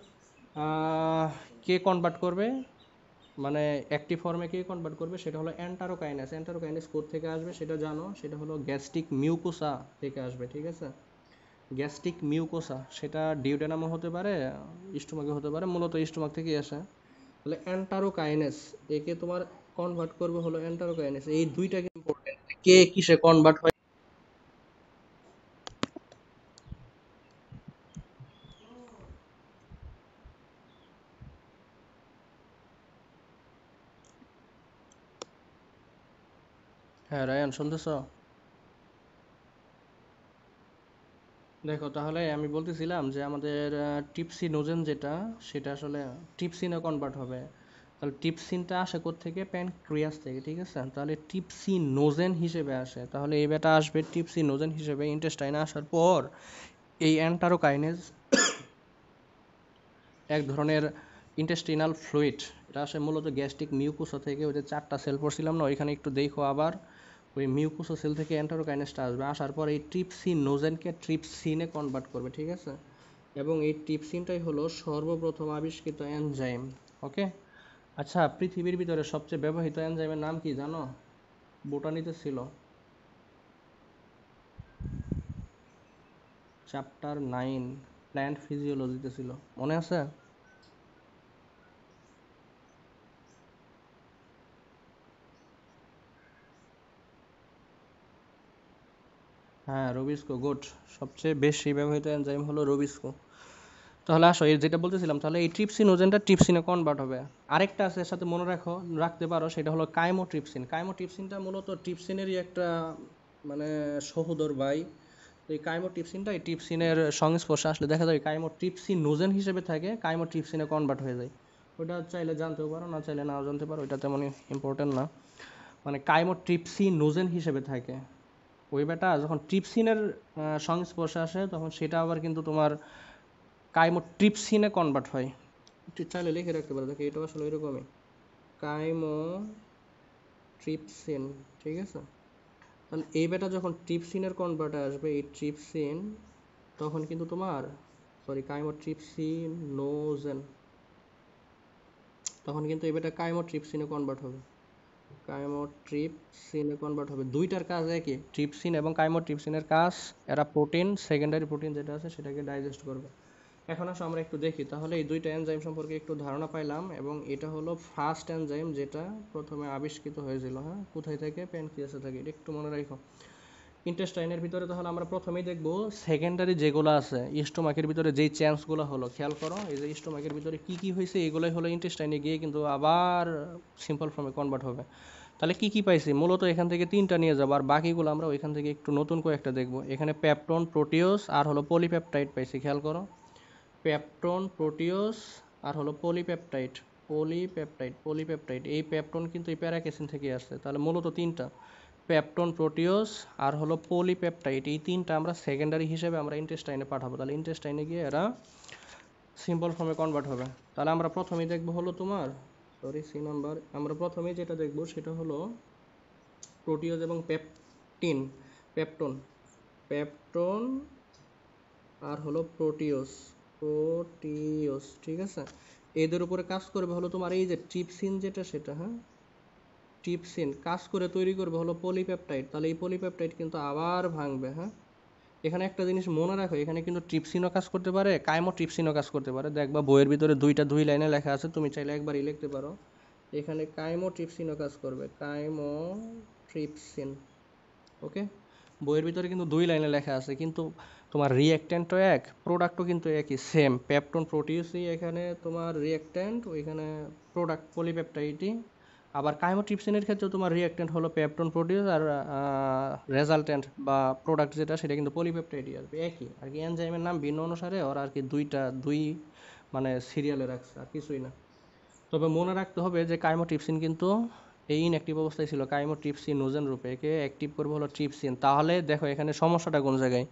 কে কনভার্ট করবে, মানে অ্যাক্টিভ ফর্মে কে কনভার্ট করবে? সেটা হলো এন্টারোকাইনেস। এন্টারোকাইনেস কোথা থেকে আসবে সেটা জানো, সেটা হলো গ্যাস্ট্রিক মিউকোসা থেকে আসবে। ঠিক আছে, গ্যাস্ট্রিক মিউকোসা, সেটা ডিউডেনামও হতে পারে, স্টোমাকে হতে পারে, মূলত স্টোমাক থেকেই আসে। তাহলে এন্টারোকাইনেস, একে তোমার কনভার্ট করবে হলো এন্টারোকাইনেস। এই দুইটা কিন্তু ইম্পর্টেন্ট, কে কিসে কনভার্ট হয়। হ্যাঁ রায়ান, শুনতেছো? দেখো তাহলে আমি বলতেছিলাম যে আমাদের ট্রিপসিনোজেন যেটা, সেটা আসলে ট্রিপসিনে কনভার্ট হবে। তাহলে ট্রিপসিনটা আসে থেকে প্যানক্রিয়াস থেকে। ঠিক আছে, তাহলে ট্রিপসিনোজেন হিসেবে আসে, তাহলে এই বেটা আসবে ট্রিপসিনোজেন হিসেবে ইন্টেস্টাইনে আসার পর। এই এন্টারোকাইনেজ এক ধরনের ইন্টেস্টিনাল ফ্লুইড, এটা আসে মূলত গ্যাস্ট্রিক মিউকোসা থেকে। ওই যে 4টা সেল পড়ছিলাম না, ওইখানে একটু দেখো আবার, ওই মিউকোসা সেল থেকে এন্টারোকাইনেসটা আসবে, আসার পর এই ট্রিপসিনোজেনকে ট্রিপসিনে কনভার্ট করবে। ঠিক আছে, এবং এই ট্রিপসিনটাই হলো সর্বপ্রথম আবিষ্কৃত এনজাইম। ওকে, আচ্ছা, পৃথিবীর ভিতরে সবচেয়ে ব্যবহৃত এনজাইমের নাম কি জানো? বোটানিতে ছিল, চ্যাপ্টার 9 প্ল্যান্ট ফিজিওলজিতে ছিল, মনে আছে? হ্যাঁ, রবিস্কো, গুড। সবচেয়ে বেশি ব্যবহৃত এনজাইম হলো রবিস্কো। তাহলে আসো এর যেটা বলতেছিলাম, তাহলে এই ট্রিপসিনোজেনটা ট্রিপসিনে কনভার্ট হবে। আরেকটা আছে এর সাথে মনে রাখতে পারো, সেটা হলো কাইমোট্রিপসিন। কাইমোট্রিপসিনটা মূলত ট্রিপসিনেরই একটা মানে সহোদর ভাই। তো এই কাইমোট্রিপসিনটা এই ট্রিপসিনের সংস্পর্শে আসলে দেখা যায় কাইমোট্রিপসিনোজেন হিসেবে থাকে, কাইমোট্রিপসিনে কনভার্ট হয়ে যায়। ওটা চাইলে জানতেও পারো, না চাইলে নাও জানতে পারো, ওইটা তেমন ইম্পর্টেন্ট না। মানে কাইমোট্রিপসিনোজেন হিসেবে থাকে। ওই বেটা যখন ট্রিপসিনের সংস্পর্শে আসে তখন সেটা আবার কিন্তু তোমার কাইমোট্রিপসিনে কনভার্ট হয়। একটু চাইলে লিখে রাখতে পারো, দেখো এটা আসলে এরকমই কাইমোট্রিপসিন, ঠিক আছে। তাহলে এই বেটা যখন ট্রিপসিনের কনভার্টে আসবে, এই ট্রিপসিন তখন কিন্তু তোমার কাইমোট্রিপসিনোজেন, তখন কিন্তু এই বেটা কাইমোট্রিপসিনে কনভার্ট হবে। কাইমোট্রিপসিনে কনভার্ট হবে। দুইটার কাজ একই, ট্রিপসিন এবং কাইমোট্রিপসিনের কাজ, এরা প্রোটিন, সেকেন্ডারি প্রোটিন যেটা আছে সেটাকে ডাইজেস্ট করবে। এখন আসো আমরা একটু দেখি, তাহলে এই দুইটা এনজাইম সম্পর্কে একটু ধারণা পাইলাম, এবং এটা হলো ফার্স্ট এনজাইম যেটা প্রথমে আবিষ্কৃত হয়েছিল। হ্যাঁ, কোথায় থেকে? প্যানক্রিয়াসে থেকে, এটা একটু মনে রাখো। ইন্টেস্টাইনের ভিতরে তাহলে আমরা প্রথমেই দেখব সেকেন্ডারি যেগুলো আছে, স্টোমাকের ভিতরে যেই চ্যান্সগুলো হলো, খেয়াল করো এই যে স্টোমাকের ভিতরে কি কি হয়েছে, এগুলোই হলো ইন্টেস্টাইনে গিয়ে কিন্তু আবার সিম্পল ফর্মে কনভার্ট হবে। তাহলে কি কি পাইছি? মূলত এখান থেকে তিনটা নিয়ে যাবো, আর বাকিগুলো আমরা ওইখান থেকে একটু নতুন কয়েকটা দেখবো। এখানে পেপটন, প্রোটিওস আর হলো পলিপেপটাইড পাইছি, খেয়াল করো। পেপটন, প্রোটিওস আর হলো পলিপেপটাইড। পলিপেপটাইড এই পেপটন কিন্তু এই প্যারাকেসিন থেকে আসছে। তাহলে মূলত তিনটা, পেপটন, প্রোটিওস আর হলো পলিপেপটাইড, এই তিনটা আমরা সেকেন্ডারি হিসেবে আমরা ইন্টেস্টাইনে পাঠাবো। তাহলে ইন্টেস্টাইনে গিয়ে এরা সিম্পল ফর্মে কনভার্ট হবে। তাহলে আমরা প্রথমেই দেখবো হলো তোমার সি নাম্বার, আমরা প্রথমেই যেটা দেখবো সেটা হলো প্রোটিওস এবং পেপটন পেপটন আর হলো প্রোটিওস, ঠিক আছে। এদের উপরে কাজ করবে হলো তোমার এই যে ট্রিপসিন যেটা, সেটা, হ্যাঁ, ট্রিপসিন কাজ করে তৈরি করবে হলো পলিপেপটাইড। তাহলে এই পলিপেপটাইড কিন্তু আবার ভাঙবে। হ্যাঁ, এখানে একটা জিনিস মনে রাখো, এখানে কিন্তু ট্রিপসিনও কাজ করতে পারে, কাইমোট্রিপসিনও কাজ করতে পারে। দেখবা বইয়ের ভিতরে দুই লাইনে লেখা আছে, তুমি চাইলে একবারই লিখতে পারো। এখানে কাইমোট্রিপসিনও কাজ করবে, কাইমোট্রিপসিন, ওকে। বইয়ের ভিতরে কিন্তু দুই লাইনে লেখা আছে, কিন্তু তোমার রিঅ্যাক্ট্যান্টও এক, প্রোডাক্টও কিন্তু একই, সেম পেপটন প্রোটিউসই এখানে তোমার রিঅ্যাক্ট্যান্ট, ওইখানে প্রোডাক্ট পলিপেপটাইডই। আবার কাইমোট্রিপসিনের ক্ষেত্রেও তোমার রিঅ্যাক্ট্যান্ট হলো পেপটন প্রোটিউস, আর রেজাল্ট্যান্ট বা প্রোডাক্ট যেটা সেটা কিন্তু পলিপেপটাইডই আসবে, একই আর কি। এনজাইমের নাম ভিন্ন অনুসারে ওরা আর কি দুই মানে সিরিয়ালে রাখছে, আর কিছুই না। তবে মনে রাখতে হবে যে কাইমোট্রিপসিন কিন্তু এই ইনঅ্যাক্টিভ অবস্থায় ছিল, কাইমোট্রিপসিনোজেন রূপে, একে অ্যাক্টিভ করবে হলো ট্রিপসিন। তাহলে দেখো এখানে সমস্যাটা কোন জায়গায়।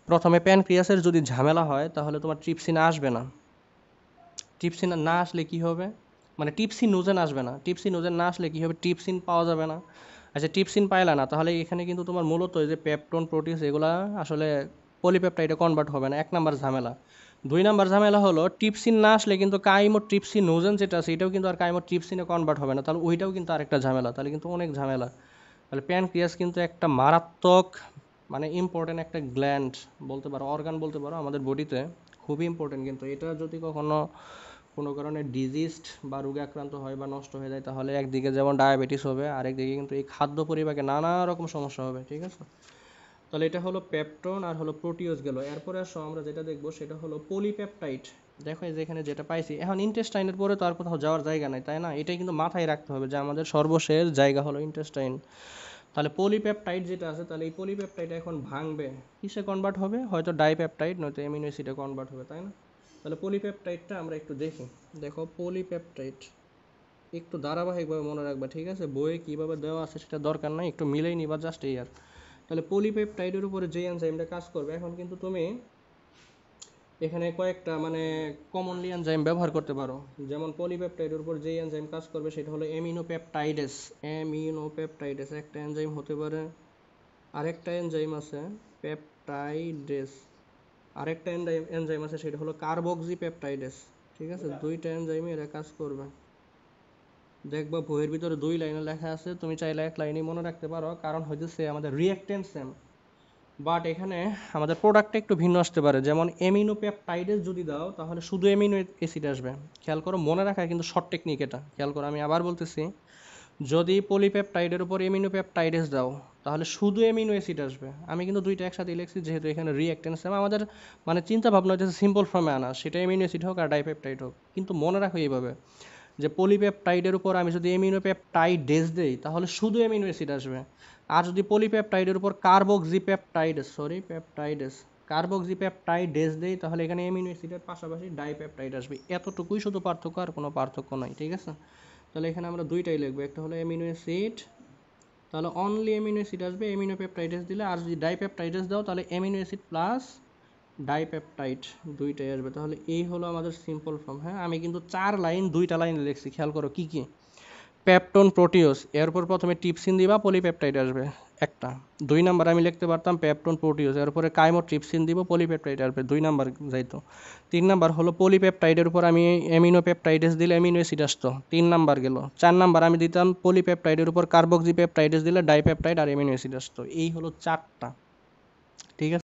প্রথমে প্যানক্রিয়াসের যদি ঝামেলা হয় তাহলে তোমার ট্রিপসিন আসবে না। ট্রিপসিন না আসলে কি হবে, মানে ট্রিপসিনোজেন আসবে না, ট্রিপসিনোজেন না আসলে কি হবে, ট্রিপসিন পাওয়া যাবে না। আচ্ছা, ট্রিপসিন পাইলা না, তাহলে এখানে কিন্তু তোমার মূলত যে পেপটন, প্রোটিউস এগুলা আসলে পলিপেপটাইডে কনভার্ট হবে না, এক নাম্বার ঝামেলা। দুই নাম্বার ঝামেলা হলো ট্রিপসিন না আসলে কিন্তু কাইমোট্রিপসিনোজেন যেটা আছে এটাও কিন্তু আর কাইমোট্রিপসিনে কনভার্ট হবে না, তাহলে ওইটাও কিন্তু আরেকটা ঝামেলা, তাহলে কিন্তু অনেক ঝামেলা। তাহলে প্যানক্রিয়াস কিন্তু একটা মারাত্মক মানে ইম্পর্টেন্ট একটা গ্ল্যান্ড বলতে পারো, অর্গান বলতে পারো আমাদের বডিতে, খুবই ইম্পর্টেন্ট। কিন্তু এটা যদি কখনো কোনো কারণে ডিজিজড বা রোগে আক্রান্ত হয় বা নষ্ট হয়ে যায়, তাহলে একদিকে যেমন ডায়াবেটিস হবে, আরেকদিকে কিন্তু এই খাদ্য পরিপাকে নানা রকম সমস্যা হবে, ঠিক আছে। তাহলে এটা হলো পেপটন আর হলো প্রোটিওস গেল। এরপরে আসো আমরা যেটা দেখবো সেটা হলো পলিপেপটাইড। দেখো এই যে এখানে যেটা পাইছি, এখন ইন্টেস্টাইনের পরে তো আর কোথাও যাওয়ার জায়গা নাই, তাই না? এটাই কিন্তু মাথায় রাখতে হবে যে আমাদের সর্বশেষ জায়গা হলো ইন্টেস্টাইন। তাহলে পলিপেপটাইড যেটা আছে, তাহলে এই পলিপেপটাইড এখন ভাঙবে, কিসে কনভার্ট হবে? হয়তো ডাইপেপটাইড নয়তো অ্যামিনো অ্যাসিডে কনভার্ট হবে, তাই না? তাহলে পলিপেপটাইডটা আমরা একটু দেখি। দেখো পলিপেপটাইড একটু ধারাবাহিকভাবে মনে রাখবা, ঠিক আছে? বইয়ে কীভাবে দেওয়া আছে সেটা দরকার নাই, একটু মিলেই নিবা, জাস্ট এই আর। তাহলে পলিপেপটাইডের উপরে যে এনজাইমটা কাজ করবে, এখন কিন্তু তুমি এখানে কয়েকটা মানে কমনলি এনজাইম ব্যবহার করতে পারো। যেমন পলিপেপটাইডের উপর যে এনজাইম কাজ করবে সেটা হলো অ্যামিনোপেপটাইডেস একটা এনজাইম হতে পারে। আরেকটা এনজাইম আছে পেপটাইডেস, আরেকটা এনজাইম আছে সেটা হলো কার্বক্সিপেপটাইডেস, ঠিক আছে। দুইটা এনজাইমে এরা কাজ করবে। দেখবা বইয়ের ভিতরে দুই লাইনে লেখা আছে, তুমি চাইলে এক লাইনেই মনে রাখতে পারো, কারণ হইতেছে আমাদের রিঅ্যাক্টেন্ট সেম, বাট এখানে আমাদের প্রোডাক্টটা একটু ভিন্ন আসতে পারে। যেমন অ্যামিনোপেপটাইডেস যদি দাও তাহলে শুধু অ্যামিনো অ্যাসিড আসবে, খেয়াল করো, মনে রাখা কিন্তু শর্ট টেকনিক এটা, খেয়াল করো আমি আবার বলতেছি। যদি পলিপেপটাইডের উপর অ্যামিনোপেপটাইডেস দাও তাহলে শুধু অ্যামিনো অ্যাসিড আসবে। আমি কিন্তু দুইটা একসাথে লিখছি যেহেতু এখানে রিঅ্যাক্টেন্ট সেম, আমাদের মানে চিন্তা ভাবনা হচ্ছে সিম্পল ফর্মে আনা, সেটা অ্যামিনো অ্যাসিড হোক আর ডাইপেপটাইড হোক। কিন্তু মনে রাখো এইভাবে যে পলিপেপটাইডের উপর আমি যদি অ্যামিনোপেপটাইডেস দেই তাহলে শুধু অ্যামিনো অ্যাসিড আসবে। আর যদি পলিপেপটাইডের উপর পেপটাইডেস কার্বক্সিপেপটাইডেজ দেই তাহলে এখানে অ্যামিনো অ্যাসিডের পাশাপাশি ডাইপেপটাইড আসবে, এতটুকুই শুধু পার্থক্য, আর কোনো পার্থক্য নাই। ঠিক আছে, তাহলে এখানে আমরা দুইটাই লিখবো, একটা হলো অ্যামিনো অ্যাসিড, তাহলে অনলি অ্যামিনো অ্যাসিড আসবে, অ্যামিনো পেপটাইডেজ দিলে, আর যদি ডাইপেপটাইডেজ দাও তাহলে অ্যামিনো অ্যাসিড প্লাস ডাইপেপটাইড দুইটাই আসবে। তাহলে এই হলো আমাদের সিম্পল ফর্ম। হ্যাঁ, আমি কিন্তু 4 লাইন 2টা লাইন লিখছি, খেয়াল করো কি কি। পেপটোন প্রোটিওস, এরপর প্রথমে ট্রিপসিন দিবা, পলিপেপটাইড আসবে একটা। 2 নাম্বার আমি লিখতে পারতাম পেপটোন প্রোটিওস, এরপরে কাইমোট্রিপসিন দিব, পলিপেপটাইড আসবে, 2 নাম্বার যাইতো। 3 নাম্বার হলো পলিপেপটাইডের উপর আমি অ্যামিনো পেপটাইডেস দিলে অ্যামিনো অ্যাসিড আসতো, 3 নাম্বার গেল। 4 নাম্বার আমি দিতাম পলিপেপটাইডের উপর কার্বক্সিপেপটাইডেস দিলে ডাইপেপটাইড আর অ্যামিনো অ্যাসিড আসতো। এই হলো 4টা। ঠিক আছে।